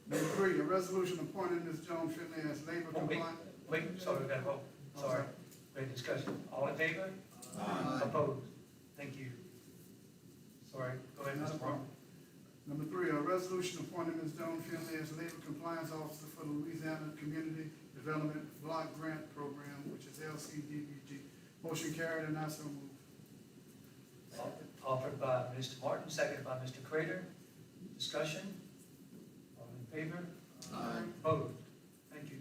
Number 3, a resolution appointing Ms. Joan Finley as labor Oh, wait, compliant. wait, sorry, we got to vote. Sorry. Great discussion. All in favor? Opposed? Thank you. Sorry, go ahead, Not a Mr. problem. Martin. Number 3, a resolution appointing Ms. Joan Finley as labor compliance officer for the Louisiana Community Development Block Grant Program, which is LCDBG. Motion carried and I so move. Offered by Mr. Martin, seconded by Mr. Crater. Discussion? All in favor? Opposed? Thank you.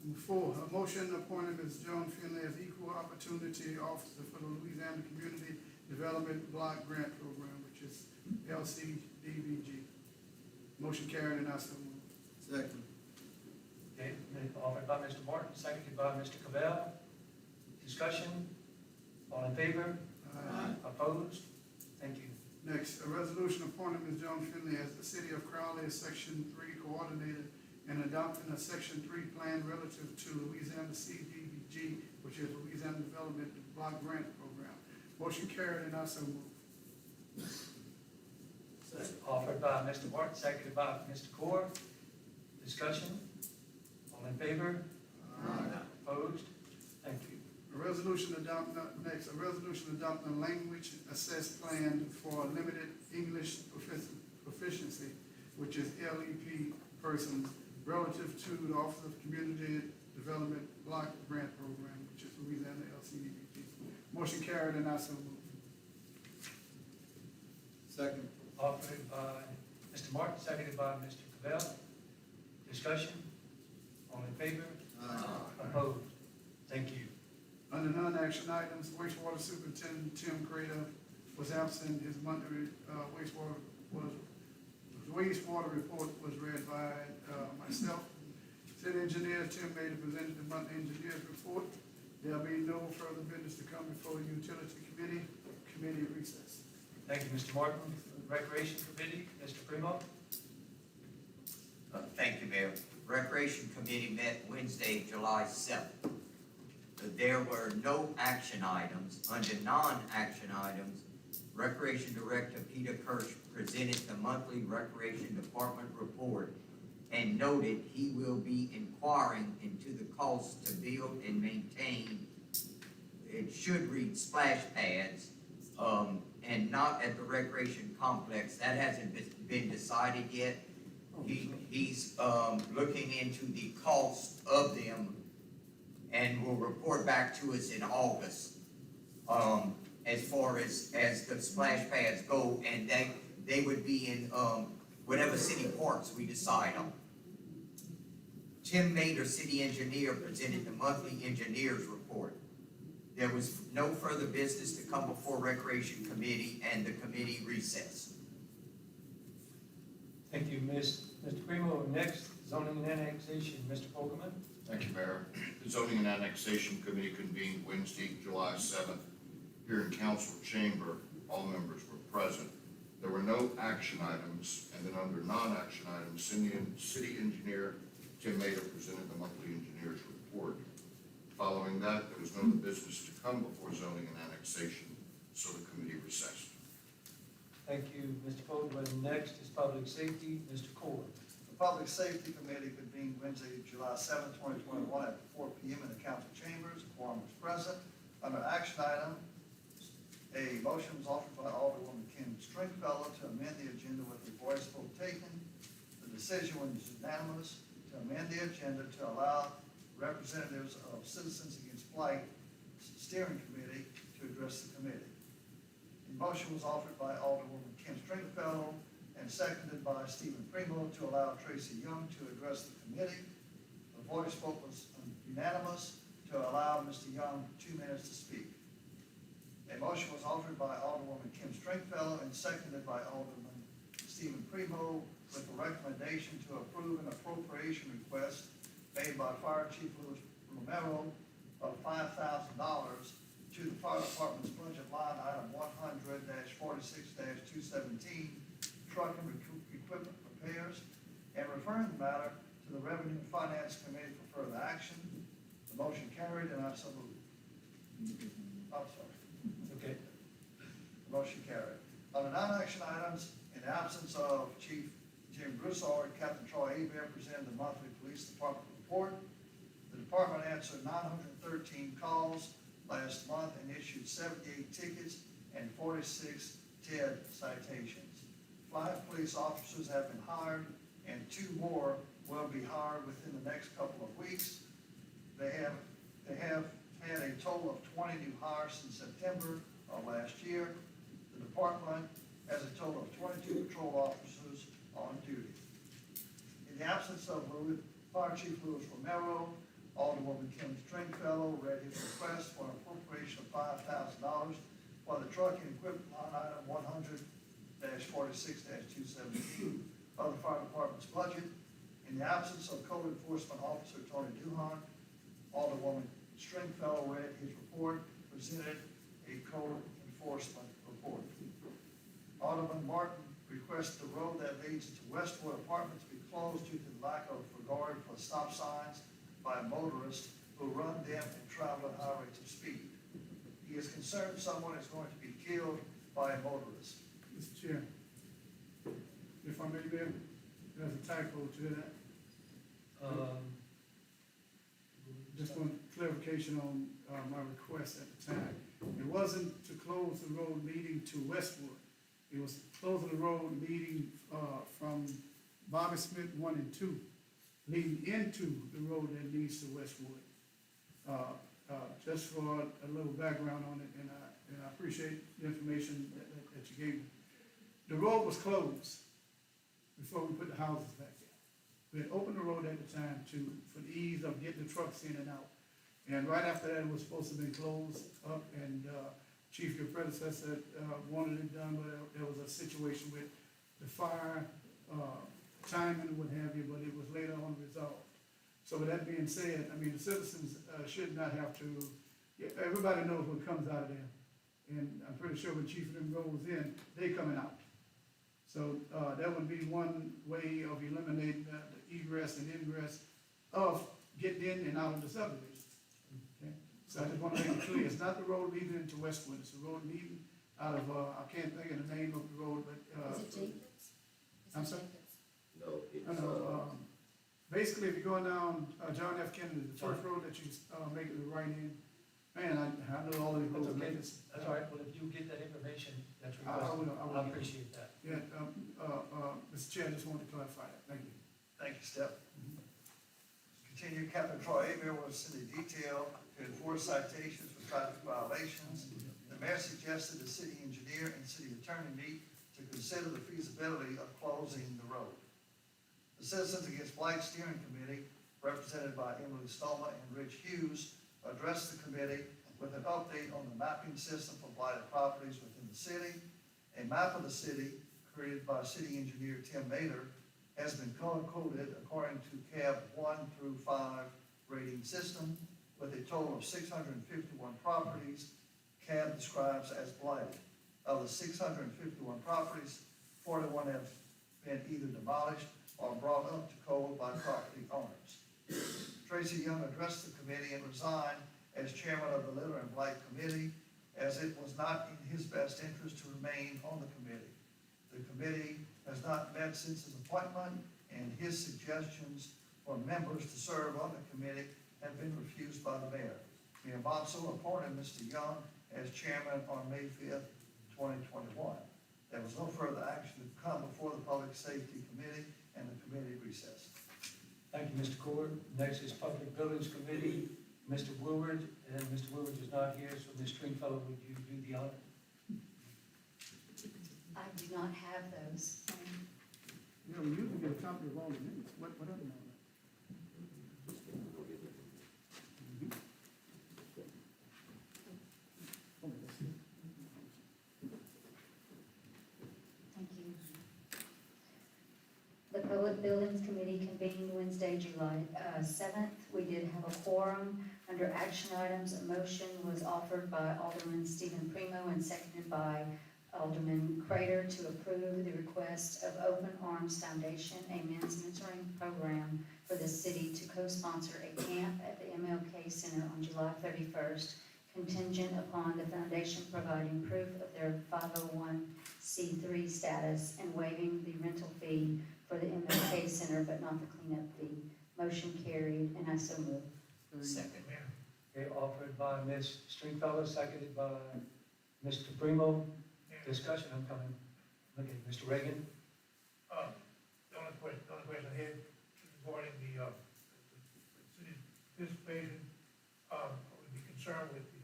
Number 4, a motion appointing Ms. Joan Finley as equal opportunity officer for the Louisiana Community Development Block Grant Program, which is LCDBG. Motion carried and I so move. Second. Okay, offered by Mr. Martin, seconded by Mr. Cavell. Discussion? All in favor? Opposed? Thank you. Next, a resolution appointing Ms. Joan Finley as the City of Crowley Section 3 Coordinator and adopting a Section 3 plan relative to Louisiana CDBG, which is Louisiana Development Block Grant Program. Motion carried and I so move. Offered by Mr. Martin, seconded by Mr. Core. Discussion? All in favor? Opposed? Thank you. A resolution adopting a language assessed plan for limited English proficiency, which is LEP persons, relative to the Office of Community Development Block Grant Program, which is Louisiana LCDBG. Motion carried and I so move. Second. Offered by Mr. Martin, seconded by Mr. Cavell. Discussion? All in favor? Opposed? Thank you. Under non-action items, wastewater superintendent Tim Crater was absent. His monthly wastewater report was read by myself. City engineer Tim Mader presented the monthly engineer's report. There'll be no further business to come before the utility committee recess. Thank you, Mr. Martin. Recreation Committee, Mr. Primo. Thank you, Mayor. Recreation Committee met Wednesday, July 7th. There were no action items. Under non-action items, Recreation Director Peter Kirsch presented the monthly Recreation Department report and noted he will be inquiring into the cost to build and maintain, it should read splash pads, and not at the recreation complex. That hasn't been decided yet. He's looking into the cost of them and will report back to us in August, as far as the splash pads go, and they would be in, whatever city parks we decide on. Tim Mader, city engineer, presented the monthly engineer's report. There was no further business to come before Recreation Committee, and the committee recessed. Thank you, Mr. Primo. Next, zoning and annexation, Mr. Polkman. Thank you, Mayor. The Zoning and Annexation Committee convened Wednesday, July 7th, here in council chamber. All members were present. There were no action items, and then under non-action items, city engineer Tim Mader presented the monthly engineer's report. Following that, there was no business to come before zoning and annexation, so the committee recessed. Thank you, Mr. Polkman. Next is public safety, Mr. Core. The Public Safety Committee convened Wednesday, July 7, 2021 at 4 p.m. in the council chambers. The quorum was present. Under action item, a motion was offered by Alderwoman Kim Stringfellow to amend the agenda with a voice vote taken. The decision was unanimous to amend the agenda to allow representatives of Citizens Against Blight Steering Committee to address the committee. The motion was offered by Alderwoman Kim Stringfellow and seconded by Stephen Primo to allow Tracy Young to address the committee. The voice vote was unanimous to allow Mr. Young 2 minutes to speak. A motion was offered by Alderwoman Kim Stringfellow and seconded by Alderman Stephen Primo with a recommendation to approve an appropriation request made by Fire Chief Louis Romero of $5,000 to the fire department's budget line item 100-46-217, truck and equipment repairs, and referring the matter to the Revenue and Finance Committee for further action. The motion carried, and I so moved. I'm sorry. Okay. The motion carried. On the non-action items, in the absence of Chief Jim Broussard, Captain Troy Hebert presented the monthly police department report. The department answered 913 calls last month and issued 78 tickets and 46 TED citations. 5 police officers have been hired, and 2 more will be hired within the next couple of weeks. They have had a total of 20 new hires since September of last year. The department has a total of 22 patrol officers on duty. In the absence of Fire Chief Louis Romero, Alderwoman Kim Stringfellow read his request for an appropriation of $5,000 for the truck and equipment line item 100-46-217 of the fire department's budget. In the absence of Code Enforcement Officer Tony Duhan, Alderwoman Stringfellow read his report, presented a code enforcement report. Alderman Martin requests the road that leads to Westwood Apartments be closed due to the lack of regard for stop signs by motorists who run them and travel at high rates of speed. He is concerned someone is going to be killed by a motorist. Mr. Chair, if I may, Mayor, there's a typo to that. Just one clarification on my request at the time. It wasn't to close the road leading to Westwood. It was closing the road leading from Bobby Smith 1 and 2, leading into the road that leads to Westwood. Just for a little background on it, and I appreciate the information that you gave me. The road was closed before we put the houses back there. We had opened the road at the time for the ease of getting the trucks in and out. And right after that, it was supposed to be closed up, and Chief, your predecessor, wanted it done, but there was a situation with the fire, timing and what have you, but it was later on resolved. So with that being said, I mean, the citizens should not have to, everybody knows what comes out of there. And I'm pretty sure when Chief of them goes in, they coming out. So that would be one way of eliminating the egress and ingress of getting in and out of the subdivision. Okay? So I just want to make it clear, it's not the road leading into Westwood, it's the road leading out of, I can't think of the name of the road, but. Is it Jacobs? I'm sorry? No, it's, Basically, if you're going down John F. Kennedy, the first road that you make it the right in, man, I know all these roads. That's okay. That's all right. Well, if you get that information, that's requested. I appreciate that. Yeah, Mr. Chair, I just wanted to clarify that. Thank you. Thank you, Step. Continue, Captain Troy Hebert will send a detail to enforce citations for traffic violations. The mayor suggested the city engineer and city attorney meet to consider the feasibility of closing the road. The Citizens Against Blight Steering Committee represented by Emily Stoma and Rich Hughes, addressed the committee with an update on the mapping system for blighted properties within the city. A map of the city, created by city engineer Tim Mader, has been color-coded according to CAB 1 through 5 rating system, with a total of 651 properties CAB describes as blighted. Of the 651 properties, 41 have been either demolished or brought up to code by property owners. Tracy Young addressed the committee and resigned as chairman of the Litter and Blight Committee, as it was not in his best interest to remain on the committee. The committee has not met since his appointment, and his suggestions for members to serve on the committee have been refused by the mayor. Mayor Botsell appointed Mr. Young as chairman on May 5th, 2021. There was no further action to come before the Public Safety Committee, and the committee recessed. Thank you, Mr. Cord. Next is Public Buildings Committee, Mr. Woodward, and Mr. Woodward is not here, so Ms. Stringfellow, would you do the honor? I do not have those. You know, we usually get a copy of all the minutes, what other one? Thank you. The Public Buildings Committee convened Wednesday, July 7th. We did have a quorum. Under action items, a motion was offered by Alderman Stephen Primo and seconded by Alderman Crater to approve the request of Open Arms Foundation, a men's mentoring program for the city, to co-sponsor a camp at the MLK Center on July 31st, contingent upon the foundation providing proof of their 501c3 status and waiving the rental fee for the MLK Center, but not the cleanup fee. Motion carried, and I so move. Second. Okay, offered by Ms. Stringfellow, seconded by Mr. Primo. Discussion, I'm coming. Okay, Mr. Reagan? The only question I had regarding the city's participation, I would be concerned with the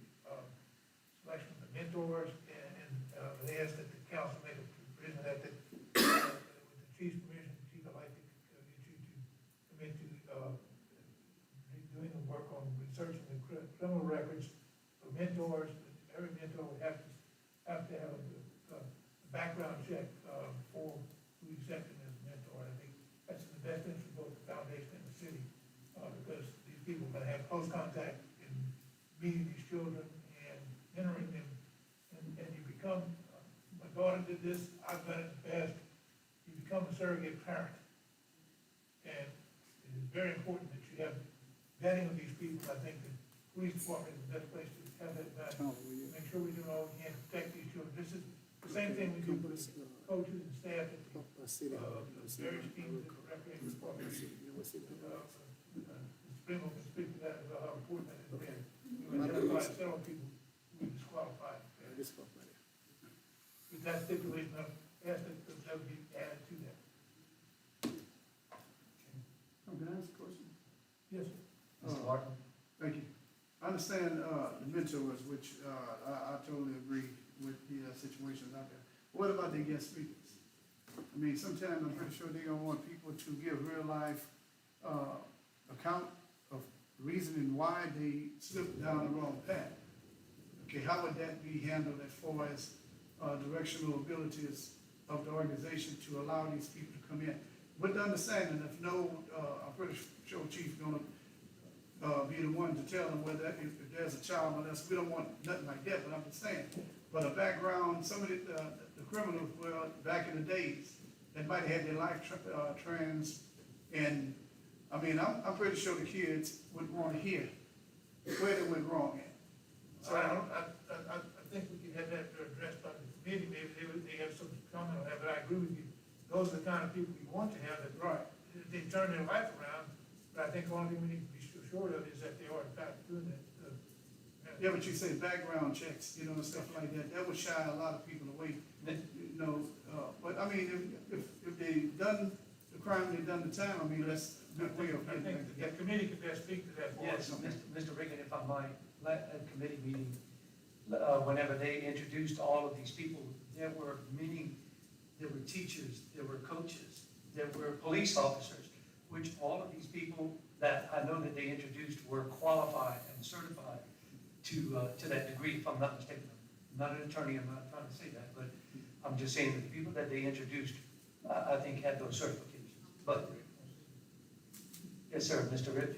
selection of the mentors, and they asked that the council make a provision that with the chief's permission, chief, I'd like to get you to commit to doing the work on researching the criminal records for mentors. Every mentor would have to have a background check for who accepted him as a mentor. I think that's in the best interest of both the foundation and the city, because these people are gonna have close contact in meeting these children and mentoring them, and you become, my daughter did this, I've done it in the past, you become a surrogate parent. And it is very important that you have vetting of these people. I think the police department is the best place to have that done. Make sure we do all we can to protect these children. This is the same thing we do with coaches and staff at the various teams at the recreation department. Springle can speak to that about how important that has been. We identified several people who were disqualified. With that stipulation, I ask that would be added to that. Can I ask a question? Yes, sir. Mr. Martin? Thank you. I understand, the mentors, which, I totally agree with the situations out there. What about the guest speakers? I mean, sometimes I'm pretty sure they're gonna want people to give real life, account of reasoning why they slipped down the wrong path. Okay, how would that be handled as far as, directional abilities of the organization to allow these people to come in? With the understanding, if no, I'm pretty sure Chief's gonna, be the one to tell them whether, if there's a child molester, we don't want nothing like that, but I'm just saying. But a background, some of the criminals, well, back in the days, that might have had their life trans, and, I mean, I'm pretty sure the kids would wanna hear where they went wrong at. So I think we could have that addressed by the committee, maybe they have some comment on that, but I agree with you. Those are the kind of people we want to have that, Right. they turn their life around, but I think the only thing we need to be sure of is that they are in fact doing that. Yeah, but you say background checks, you know, and stuff like that, that would shy a lot of people away, you know, but I mean, if they done the crime, they done the time, I mean, that's a good way of I getting think back the together. committee could best speak to that. for Yes, us. Mr. Reagan, if I might, at committee meeting, whenever they introduced all of these people, there were many, there were teachers, there were coaches, there were police officers, which all of these people that I know that they introduced were qualified and certified to that degree, if I'm not mistaken. I'm not an attorney, I'm not trying to say that, but I'm just saying that the people that they introduced, I think had those certifications. But, yes, sir, Mr. Rich?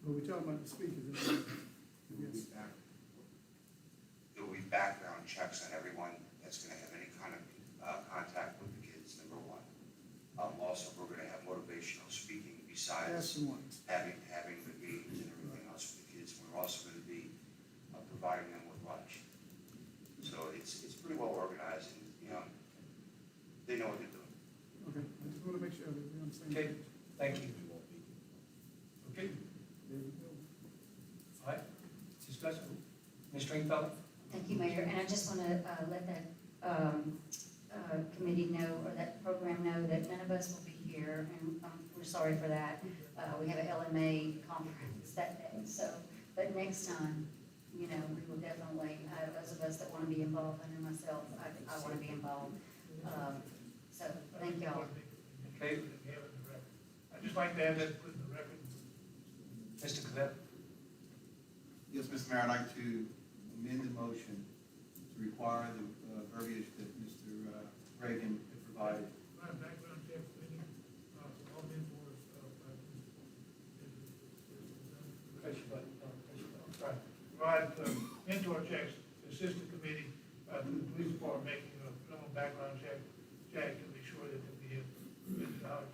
But we're talking about the speakers. isn't it? Yes. There will be background checks on everyone that's gonna have any kind of, contact with the kids, number one. Also, we're gonna have motivational speaking besides That's the one. having the games and everything else for the kids. We're also gonna be, providing them with lunch. So it's pretty well organized and, they know what they're doing. Okay, I just want to make sure that we're on the same Okay, page. thank you. Okay, There we go. all right, discussion. Ms. Stringfellow? Thank you, Mayor, and I just want to let that committee know, or that program know, that none of us will be here, and we're sorry for that. We have a LMA conference that day, so, but next time, we will definitely, those of us that want to be involved, and myself, I want to be involved. So, thank y'all. Okay, I'd just like to have that put in the record. Mr. Cavett? Yes, Mr. Mayor, I'd like to amend the motion to require the verbiage that Mr. Reagan had provided. Background check, any, all mentors, provide mentor checks to assist the committee, to the police department making a criminal background check to be sure that we have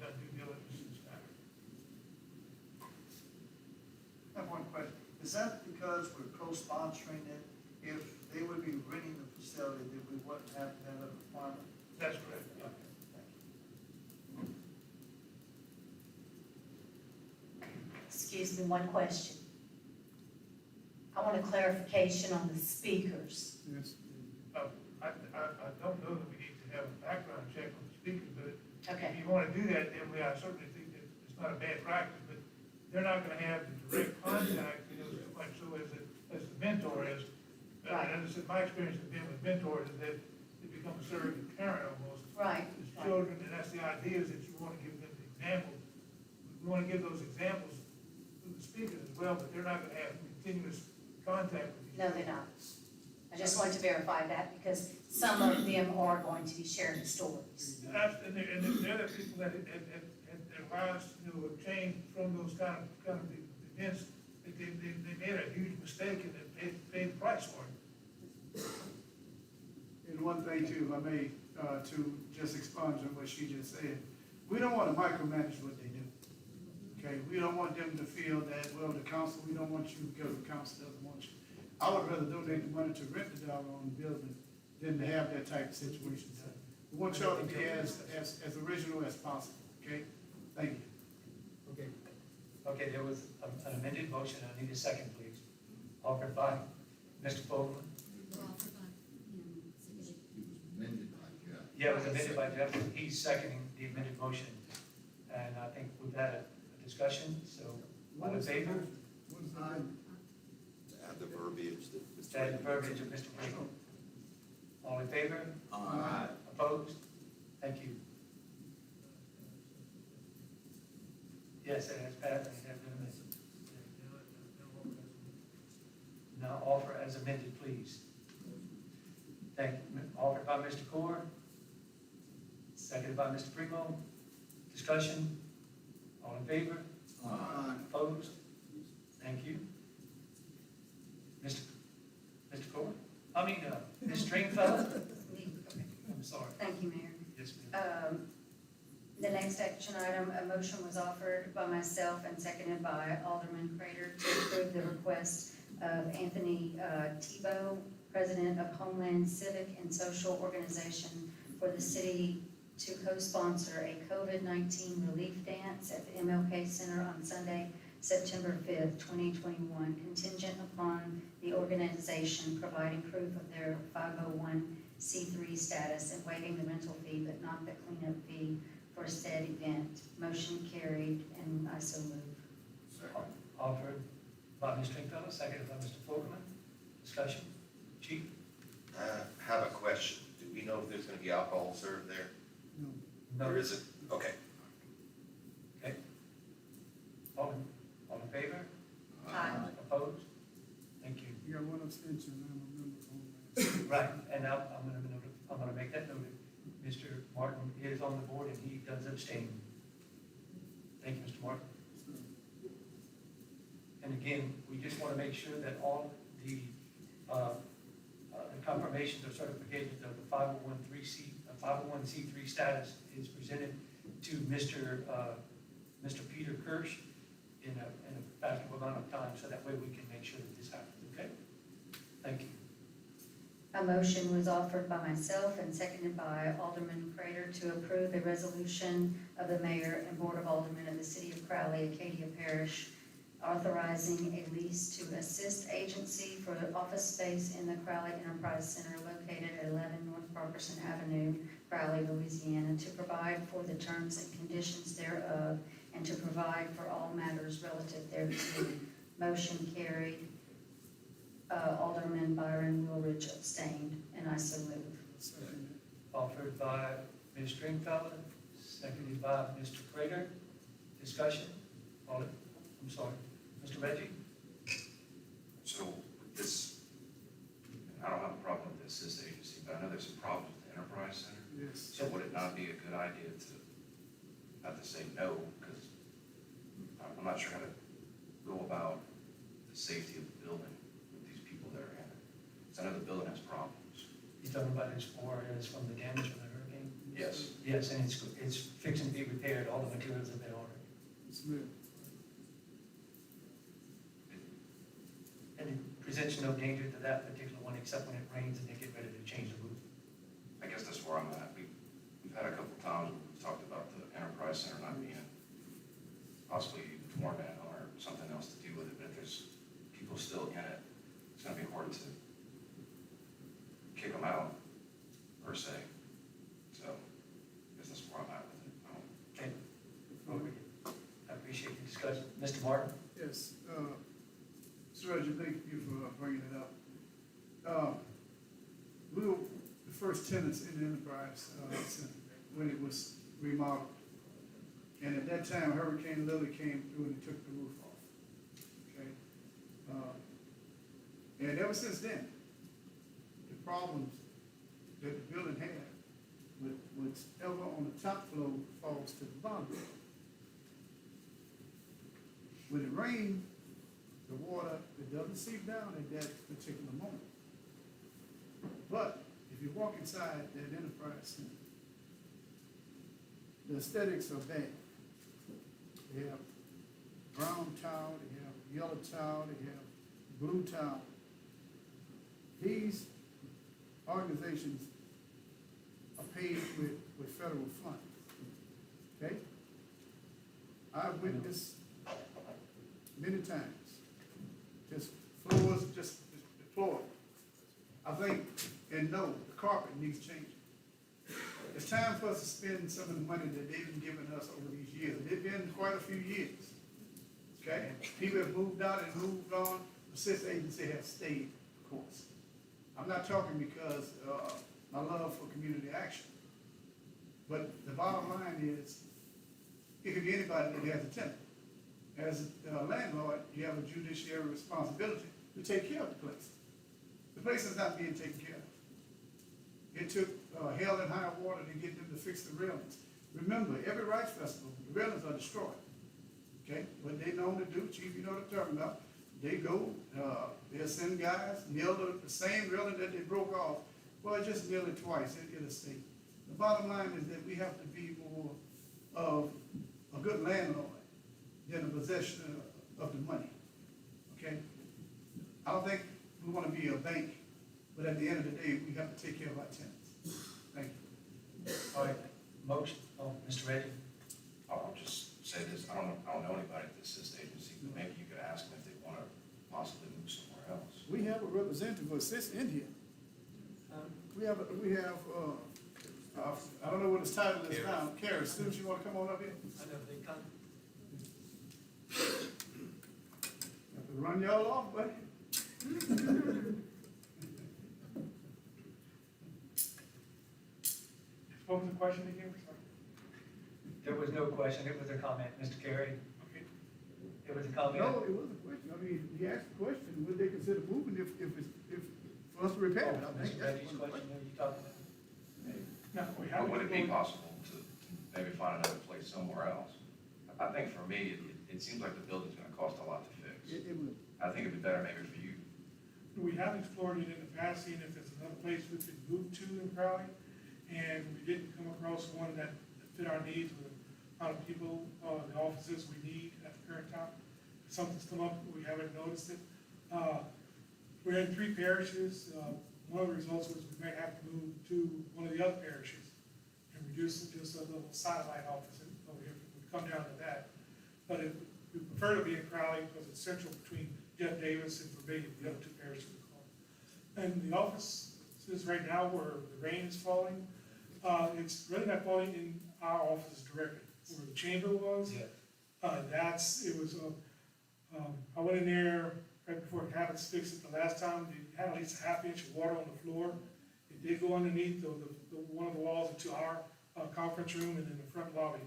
done due diligence in this matter. I have one question. Is that because we're co-sponsoring it? If they would be renting the facility, then we wouldn't have to have a requirement? That's correct. Yeah. Excuse me, one question. I want a clarification on the speakers. Yes. I don't know that we need to have a background check on the speakers, but Okay. if you want to do that, then I certainly think that it's not a bad practice, but they're not going to have the direct contact, so much so as the mentor is. Right. And as I said, my experience has been with mentors is that they become a surrogate parent almost. Right. As children, and that's the idea, is that you want to give them the examples. We want to give those examples to the speakers as well, but they're not going to have continuous contact with each No, other. they're not. I just wanted to verify that because some of them are going to be sharing stories. And they're the people that had their lives, have changed from those kind of events. They made a huge mistake and they paid the price for it. And one thing too, if I may, to just expunge on what she just said, we don't want to micromanage what they do. Okay, we don't want them to feel that, well, the council, we don't want you because the council doesn't want you. I would rather donate the money to rent the doggone building than to have that type of situation done. We want y'all to be as original as possible, okay? Thank you. Okay. Okay, there was an amended motion, I need a second, please. Offered by Mr. Fogelman. Offered by him, seconded. Amended by Jeff. Yeah, it was amended by Jeff, he's seconding the amended motion. And I think we've had a discussion, so all in favor? What is that? To add the verbiage that Mr. To add the verbiage of Mr. Reagan. All in favor? Aye. Opposed? Thank you. Yes, it has passed, and it has been amended. Now offer as amended, please. Thank you. Offered by Mr. Core. Seconded by Mr. Primo. Discussion? All in favor? Opposed? Thank you. Mr. Core? Ms. Stringfellow? I'm sorry. Thank you, Mayor. Yes, ma'am. The next action item, a motion was offered by myself and seconded by Alderman Prater to approve the request of Anthony Tebow, President of Homeland Civic and Social Organization, for the city to co-sponsor a COVID-19 relief dance at the MLK Center on Sunday, September 5th, 2021, contingent upon the organization providing proof of their 501c3 status and waiving the rental fee but not the cleanup fee for said event. Motion carried, and I so move. Offered by Ms. Stringfellow, seconded by Mr. Fogelman. Discussion? Chief? Have a question. Do we know if there's gonna be alcohol served there? No. No. Or is it? Okay. Okay. extension, I'm a member of Homeland. Right, and I'm gonna make that noted. Mr. Martin is on the board and he does abstain. Thank you, Mr. Martin. And again, we just want to make sure that all the confirmations or certifications of the 501c3 status is presented to Mr. Peter Kirsch in a fashionable amount of time, so that way we can make sure that this happens, okay? Thank you. A motion was offered by myself and seconded by Alderman Prater to approve a resolution of the mayor and board of aldermen of the city of Crowley, Acadia Parish, authorizing a lease to assist agency for office space in the Crowley Enterprise Center located at 11 North Parkerson Avenue, Crowley, Louisiana, to provide for the terms and conditions thereof and to provide for all matters relative thereto. Motion carried. Alderman Byron Woolridge abstained, and I so move. Second. Offered by Ms. Stringfellow, seconded by Mr. Prater. Discussion? I'm sorry. Mr. Reggie? So this, I don't have a problem with the assist agency, but I know there's some problems with the Enterprise Center. Yes. So would it not be a good idea to have to say no, because I'm not sure how to go about the safety of the building with these people that are in it. So I know the building has problems. You're talking about his floor is from the damage from the hurricane? Yes. Yes, and it's fixing to be repaired. All the materials have been ordered. Smith. And it presents no danger to that particular one, except when it rains and they get ready to change the roof. I guess that's where I'm at. We've had a couple times where we've talked about the Enterprise Center not being possibly torn down or something else to do with it, but if there's people still in it, it's gonna be hard to kick them out, per se. So, I guess that's where I'm at with it. Okay. I appreciate the discussion. Mr. Martin? Yes, Mr. Reggie, thank you for bringing it up. We were the first tenants in the Enterprise Center when it was remodeled. And at that time, Hurricane Lily came through and took the roof off. Okay? And ever since then, the problems that the building had with whatever on the top floor falls to the bottom. When it rains, the water, it doesn't seep down at that particular moment. But if you walk inside that Enterprise Center, the aesthetics are bad. They have brown tile, they have yellow tile, they have blue tile. These organizations are paid with federal funds. Okay? I've witnessed many times, just floors, just deplorable. I think, and no, the carpet needs changing. It's time for us to spend some of the money that they've been giving us over these years. It's been quite a few years. Okay? People have moved out and moved on. The assist agency has stayed, of course. I'm not talking because my love for community action. But the bottom line is, it could be anybody that has a tenant. As a landlord, you have a judiciary responsibility to take care of the place. The place is not being taken care of. It took hell and high water to get them to fix the railings. Remember, every Rights Festival, the railings are destroyed. Okay? What they normally do, Chief, you know what I'm talking about. They go, they'll send guys, nail the same railing that they broke off. Well, just nail it twice, it'll stay. The bottom line is that we have to be more of a good landlord than a possession of the money. Okay? I don't think we want to be a bank, but at the end of the day, we have to take care of our tenants. Thank you. All right, motion, Mr. Reggie? I'll just say this, I don't know anybody at the assist agency, but maybe you could ask them if they want to possibly move somewhere else. We have a representative of assist in here. We have, I don't know what his title is now. Carrie, Students, you want to come on up here? I know they come. Have to run y'all off, buddy. What was the question again? There was no question, it was a comment, Mr. Carey. Okay. It was a comment. No, it was a question. I mean, he asked the question, would they consider moving if for us to repair it. I Mr. think that's Reggie's one of the question, are you talking about? Now, we But have. would it be possible to maybe find another place somewhere else? I think for me, it seems like the building's gonna cost a lot to fix. It would. I think it'd be better maybe for you. We have explored it in the past, seeing if there's another place we could move to in Crowley, and we didn't come across one that fit our needs with the amount of people, the offices we need at the current time. If something's come up, we haven't noticed it. We're in 3 parishes. One of the results was we might have to move to one of the other parishes and reduce it just a little satellite office over here. We'd come down to that. But we prefer to be in Crowley because it's central between Jeff Davis and Vermillion, the other 2 parishes we call. And the office is right now where the rain is falling. It's really not falling in our offices directly, where the chamber was. Yeah. I went in there right before Cabot's fixed it the last time. They had at least a half inch of water on the floor. It did go underneath one of the walls into our conference room and in the front lobby.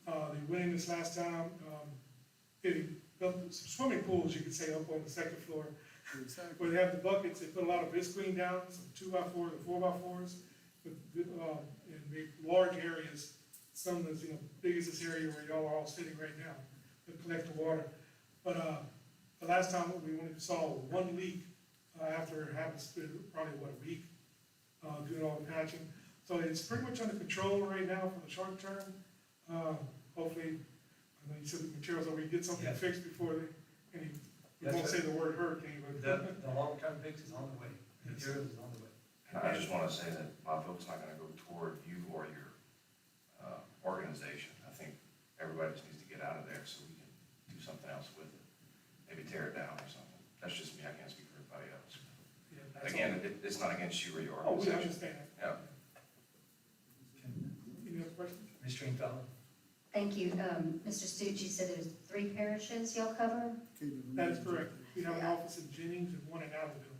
They went in this last time. They built some swimming pools, you could say, up on the 2nd floor. Where they have the buckets, they put a lot of visqueen down, some 2x4s and 4x4s, and make large areas. Some that's, big as this area where y'all are all sitting right now, to collect the water. But, the last time we went and saw one leak, after it happened, probably, a week, doing all the patching. So it's pretty much under control right now for the short term. Hopefully, I know you said the materials, we get something Yes. fixed before we Yes, won't sir. say the word hurricane, but. The long-term fix is on the way, materials is on the way. And I just wanna say that my vote's not gonna go toward you or your, organization. I think everybody just needs to get out of there so we can do something else with it. Maybe tear it down or something. That's just me, I can't speak for everybody else. Yeah, that's all. Again, it's not against you or your Oh, we organization. understand. Yeah. Any other questions? Ms. Stringfellow? Thank you. Mr. Stucci said there's 3 parishes y'all cover? That is correct. We have an office in Jennings and one in Allenville.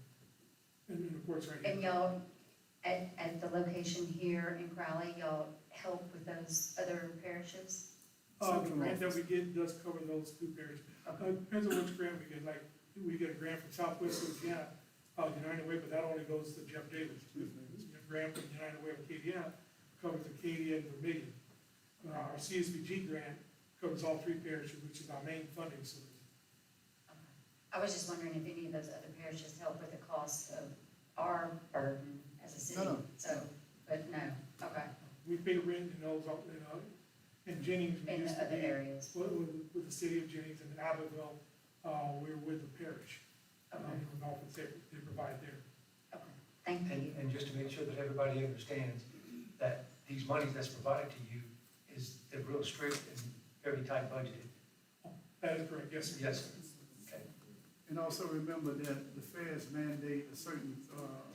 And of course, right here. And y'all, at the location here in Crowley, y'all help with those other parishes? The grant that we get does cover those 2 parishes. Depends on which grant we get, like, we get a grant from Southwest Louisiana, United Way, but that only goes to Jeff Davis. A grant from United Way of Acadia covers Acadia and Vermillion. Our CSBG grant covers all 3 parishes, which is our main funding source. I was just wondering if any of those other parishes help with the cost of our burden as a city? No. So, but no, okay, We pay rent in those, in Jennings. we in used the to other be- areas? With the city of Jennings and Abbeville, we're with the parish. Okay, An office they provide there. okay, thank you. And just to make sure that everybody understands that these monies that's provided to you is, they're real strict and very tight budgeted. That is correct, yes, sir. Yes, sir. Okay, And also remember that the feds mandate a certain,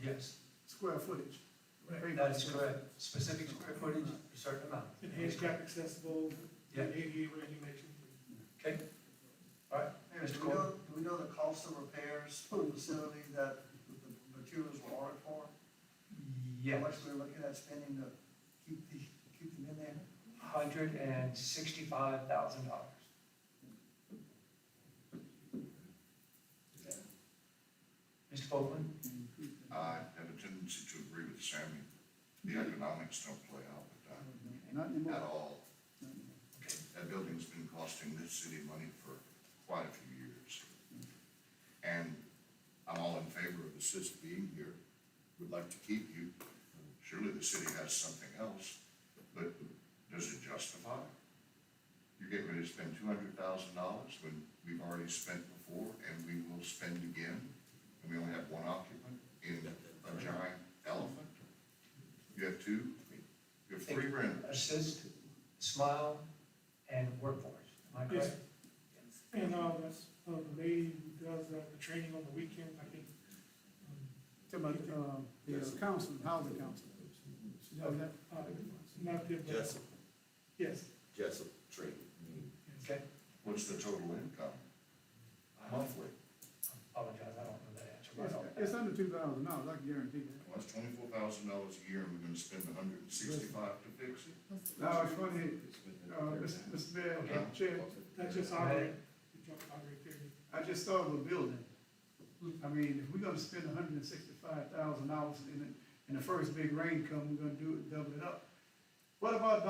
yes, square footage. that is correct. Specific square footage, a certain amount. And handicap accessible, Yeah. ADA regulation. Okay, all right, Mayor, Mr. do Corbin. we know the cost of repairs for the facility that the materials were ordered for? How Yes, much we're looking at spending to keep them in there? $165,000. Mr. Folkman? I have a tendency to agree with Sammy. The economics don't play out with that Not anymore. at all. That building's been costing this city money for quite a few years. And I'm all in favor of the city being here. Would like to keep you. Surely the city has something else, but does it justify? You're getting ready to spend $200,000 when we've already spent before and we will spend again, and we only have 1 occupant in a giant elephant? You have 2, you have 3 renters. Assist, smile, and workforce, am I correct? And, the lady who does the training on the weekends, I think. Talking about, the council, housing council. She does that? Not the. Jessup. Yes. Jessup tree. Okay, What's the total income monthly? apologize, I don't know that answer right off. It's under $2,000, I can guarantee that. Well, that's $24,000 a year, and we're gonna spend $165 to fix it? Now, it's funny, Mr. Mayor, Chair, that's just our rate. We talked about rate there. I just thought of a building I mean, if we're gonna spend $165,000 in the first big rain come, we're gonna do it, double it up. What about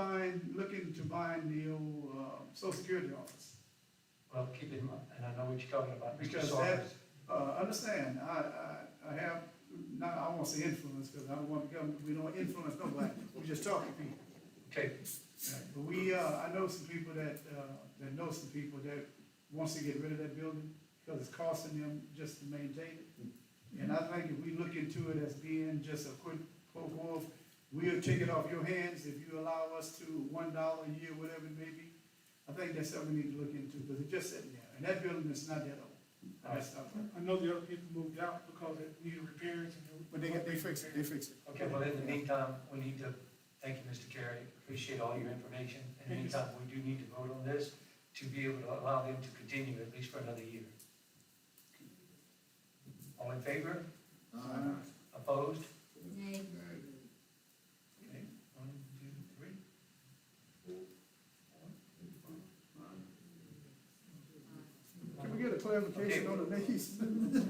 looking to buying the old, Social Security office? Well, keep in mind, and I know what you're talking about, Mr. Because Saunders. understand, I have, not, I won't say influence, because I don't want to come, we don't influence nobody, we're just talking people. Okay, But we, I know some people that know some people that wants to get rid of that building, because it's costing them just to maintain it. And I think if we look into it as being just a quick poke off, we'll take it off your hands if you allow us to $1 a year, whatever it may be. I think that's something we need to look into, because it's just sitting there, and that building is not that old. That's not right. I know the other people moved out because it needed repairs and. But they fix it, they fix it. okay, well, in the meantime, we need to, thank you, Mr. Carey, appreciate all your information. In the meantime, we do need to vote on this to be able to allow them to continue at least for another year. All in favor? Opposed? Nay. Okay, 1, 2, 3. Can we get a clarification on the names?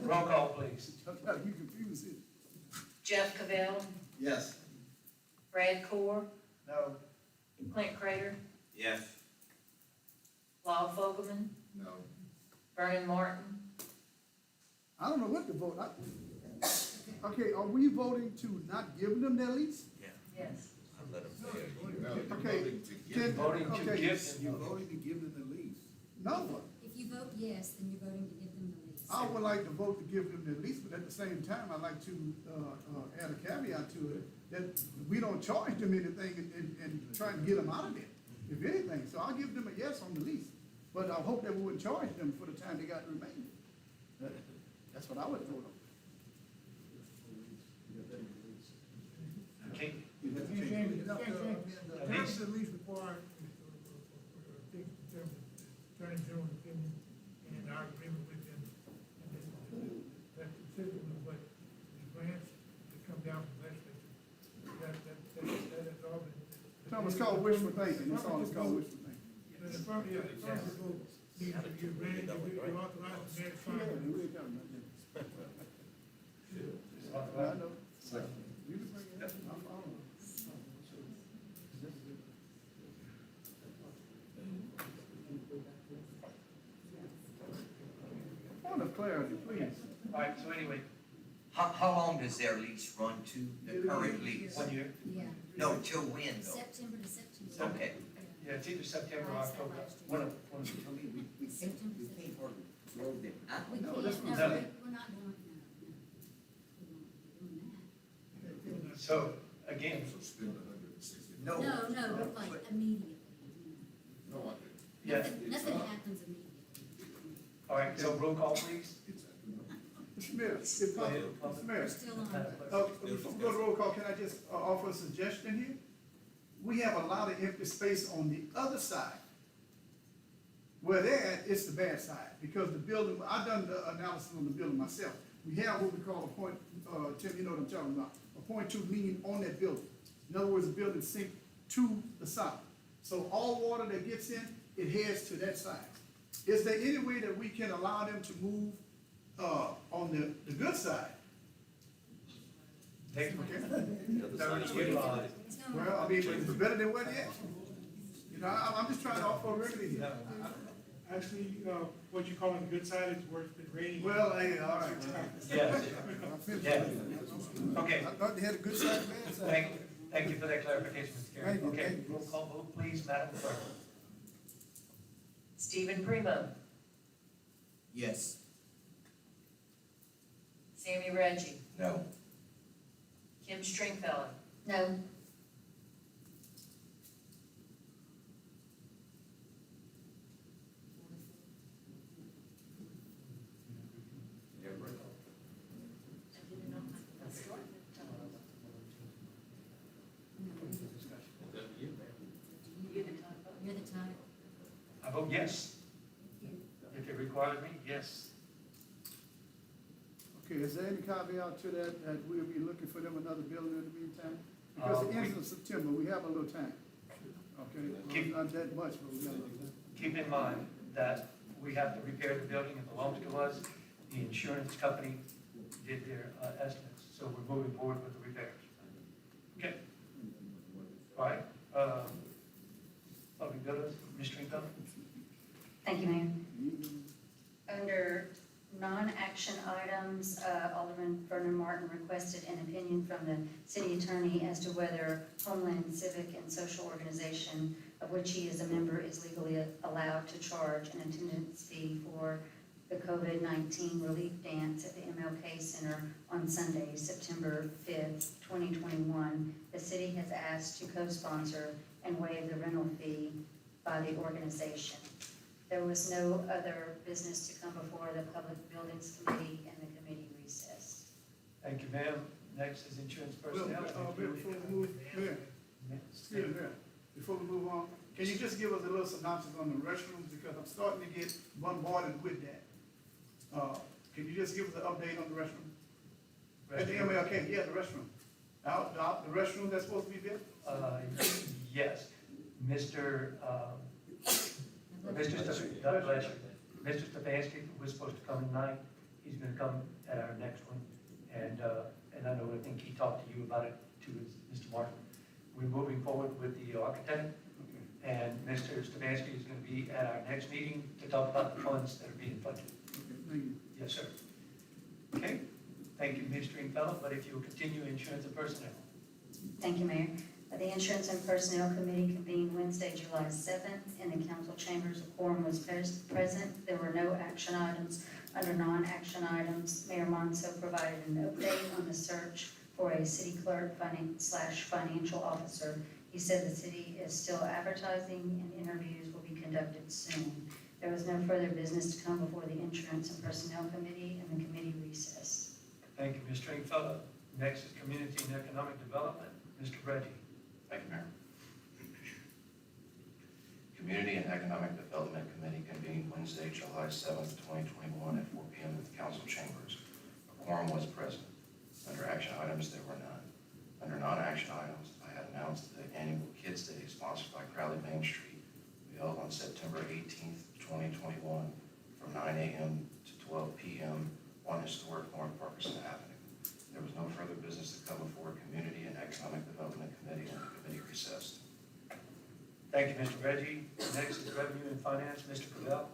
Roll call, please. You confused it. Jeff Cavell, Yes. Brad Core, No. Clint Crater, Yes. Lyle Fogelman, No. Vernon Martin, I don't know what to vote. Okay, are we voting to not give them their lease? yes. I'll let them say it. No, you're Okay, voting to give can- Voting to okay. give You're them. voting to give them the lease. No, If you vote yes, then you're voting to give them the lease. I would like to vote to give them their lease, but at the same time, I'd like to, add a caveat to it, that we don't charge them anything and try to get them out of there, if anything. So I'll give them a yes on the lease, but I hope that we wouldn't charge them for the time they got remaining. That's what I would vote on. Okay, You can't change the lease required, attorney general's opinion and our agreement with them. And that's consistent with what the grants that come down from legislature. That has all been. No, it's called wishful thinking, that's all it's called, wishful thinking. The affirmative vote means that you're granted, you're authorized to make Yeah, findings. we ain't got nothing. I know. You can bring it up, I'm following. Point of clarity, please. all right, so anyway, How long does their lease run to, the current lease? 1 year. Yeah, No, till when though? September to September. Okay. Yeah, it's either September or October, one of the two. It's September to We can't September. throw them out. We No, can't, this no, one's- we're not going, no. We're not doing that. So, again, So spend $160. No. No, but like immediately. No, I didn't. yeah, Nothing happens immediately. all right, so roll call, please. It's at the Mr. Mayor, if Go ahead. Mr. Mayor, We're still on. before we go to roll call, can I just offer a suggestion here? We have a lot of empty space on the other side. Where they're at, it's the bad side, because the building, I've done the analysis on the building myself. We have what we call a point, Tim, you know what I'm talking about, a .2 lean on that building. In other words, the building sink to the south. So all water that gets in, it heads to that side. Is there any way that we can allow them to move, on the good side? Take, It's gonna- Well, I mean, it's better than what it is. You know, I'm just trying to offer a remedy here. Actually, what you call on the good side is where it's been raining. Well, hey, all right. yes, yeah, okay. I thought they had a good side and bad side. Thank you for that clarification, Mr. Carey. Thank you, Okay, thank you. roll call vote, please, Madam Clerk. Stephen Primo, Yes. Sammy Reggie, No. Kim Stringfellow, No. You're the type. I vote yes. If it requires me, yes. Okay, is there any caveat to that, that we'll be looking for them another building in the meantime? Because the end of September, we have a little time. Okay, Keep- not that much, but we gotta do that. Keep in mind that we have to repair the building, it belongs to us, the insurance company did their estimates, so we're moving forward with the repairs. Okay. All right, are we good, Ms. Stringfellow? Thank you, Mayor. Under non-action items, Alderman Vernon Martin requested an opinion from the city attorney as to whether Homeland Civic and Social Organization, of which he is a member, is legally allowed to charge an attendance fee for the COVID-19 relief dance at the MLK Center on Sunday, September 5th, 2021. The city has asked to co-sponsor and waive the rental fee by the organization. There was no other business to come before the Public Buildings Committee, and the committee recessed. Thank you, ma'am. Next is insurance personnel. Before we move, Mayor, excuse me, Mayor, before we move on, can you just give us a little synopsis on the restrooms, because I'm starting to get bombarded with that. Can you just give us an update on the restroom? At the MLK, yeah, the restroom. The restroom that's supposed to be built? Yes, Mr. God bless you. Mr. Stefanski was supposed to come tonight. He's gonna come at our next one. And I know, I think he talked to you about it too, Mr. Martin. We're moving forward with the architect. And Mr. Stefanski is gonna be at our next meeting to talk about the funds that are being funded. Thank you. Yes, sir. Okay, thank you, Ms. Stringfellow, but if you will continue insurance and personnel. Thank you, Mayor. The Insurance and Personnel Committee convened Wednesday, July 7th, in the council chambers. A quorum was present. There were no action items. Under non-action items, Mayor Monso provided an update on the search for a city clerk / financial officer. He said the city is still advertising and interviews will be conducted soon. There was no further business to come before the Insurance and Personnel Committee, and the committee recessed. Thank you, Ms. Stringfellow. Next is Community and Economic Development, Mr. Reggie. Thank you, Mayor. Community and Economic Development Committee convened Wednesday, July 7th, 2021 at 4 p.m. in the council chambers. A quorum was present. Under action items, there were none. Under non-action items, I had announced the annual Kids Day sponsored by Crowley Main Street will be held on September 18th, 2021 from 9 a.m. to 12 p.m. on historic North Parkinson Avenue. There was no further business to come before Community and Economic Development Committee, and the committee recessed. Thank you, Mr. Reggie. Next is Revenue and Finance, Mr. Cavell.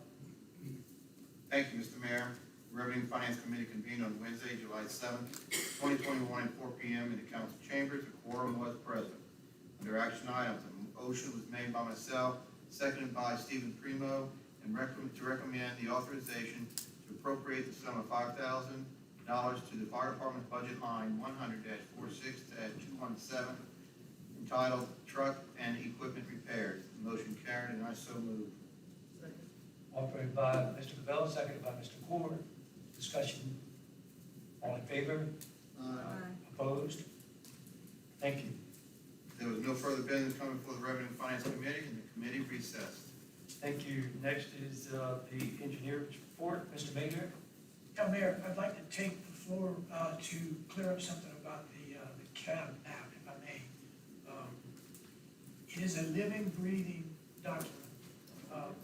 Thank you, Mr. Mayor. Revenue and Finance Committee convened on Wednesday, July 7th, 2021 at 4 p.m. in the council chambers. A quorum was present. Under action items, a motion was made by myself, seconded by Stephen Primo, and to recommend the authorization to appropriate the sum of $5,000 to the fire department budget line 100-46-217 entitled Truck and Equipment Repairs. The motion carried, and I so move. Offered by Mr. Cavell, seconded by Mr. Cord. Discussion. All in favor? Opposed? Thank you. There was no further business coming before the Revenue and Finance Committee, and the committee recessed. Thank you. Next is the engineer's report, Mr. Major. Yeah, Mayor, I'd like to take the floor to clear up something about the CAB map, if I may. It is a living, breathing document.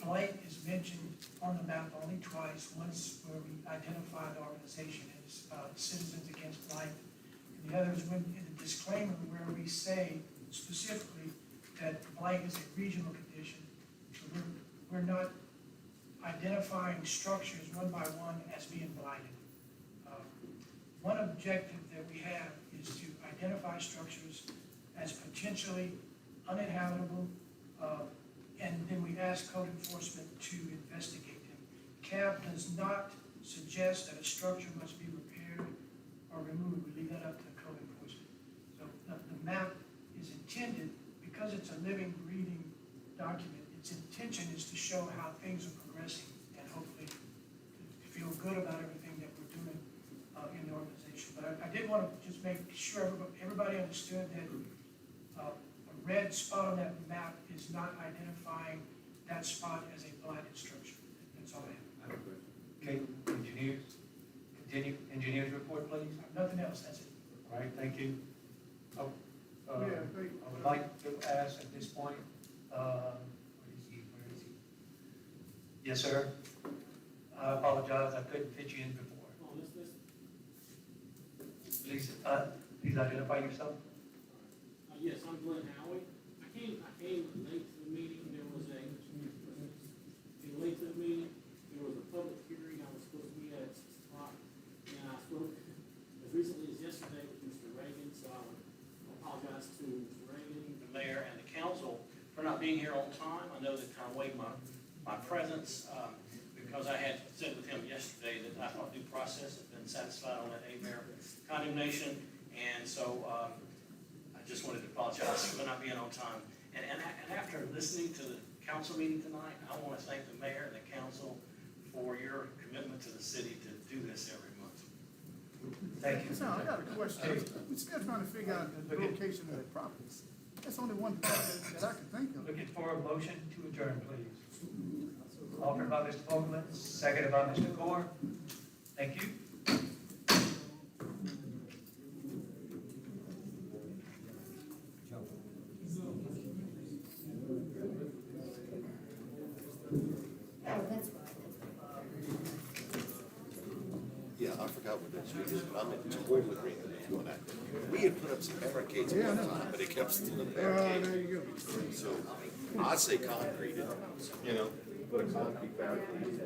Blight is mentioned on the map only twice, once where we identify the organization as Citizens Against Blight, and the other is when in the disclaimer where we say specifically that blight is a regional condition. So we're not identifying structures one by one as being blighted. One objective that we have is to identify structures as potentially uninhabitable, and then we ask code enforcement to investigate them. CAB does not suggest that a structure must be repaired or removed. We leave that up to the code enforcement. So the map is intended, because it's a living, breathing document, its intention is to show how things are progressing and hopefully to feel good about everything that we're doing in the organization. But I did want to just make sure everybody understood that a red spot on that map is not identifying that spot as a blighted structure. That's all I have. Okay, engineers, continue. Engineers report, please. Nothing else, that's it. All right, thank you. I Thank you. would like to ask at this point, where is he? Yes, sir. I apologize, I couldn't fit you in before. Please, please identify yourself. Yes, I'm Glenn Howie. I came late to the meeting, there was a, late to the meeting, there was a public hearing, I was supposed to be at 6 o'clock, and I spoke as recently as yesterday with Mr. Reagan, so I would apologize to Mr. Reagan, the mayor, and the council for not being here on time. I know that kind of weighed my presence, because I had said with him yesterday that I thought due process had been satisfied on that A-Mayor condemnation, and so, I just wanted to apologize for not being on time. And after listening to the council meeting tonight, I want to thank the mayor and the council for your commitment to the city to do this every month. Thank you. So I got a question. We're still trying to figure out the location of the properties. That's only one property that I can think of. Looking for a motion to adjourn, please. Offered by Mr. Fogelman, seconded by Mr. Gore. Thank you. Oh, that's right. Yeah, I forgot what that street is, but I'm in total agreement with you on that. We had put up some barricades at one time, but it kept stealing the barricades. There you go. So I'd say concrete it, you know, put a concrete barricade.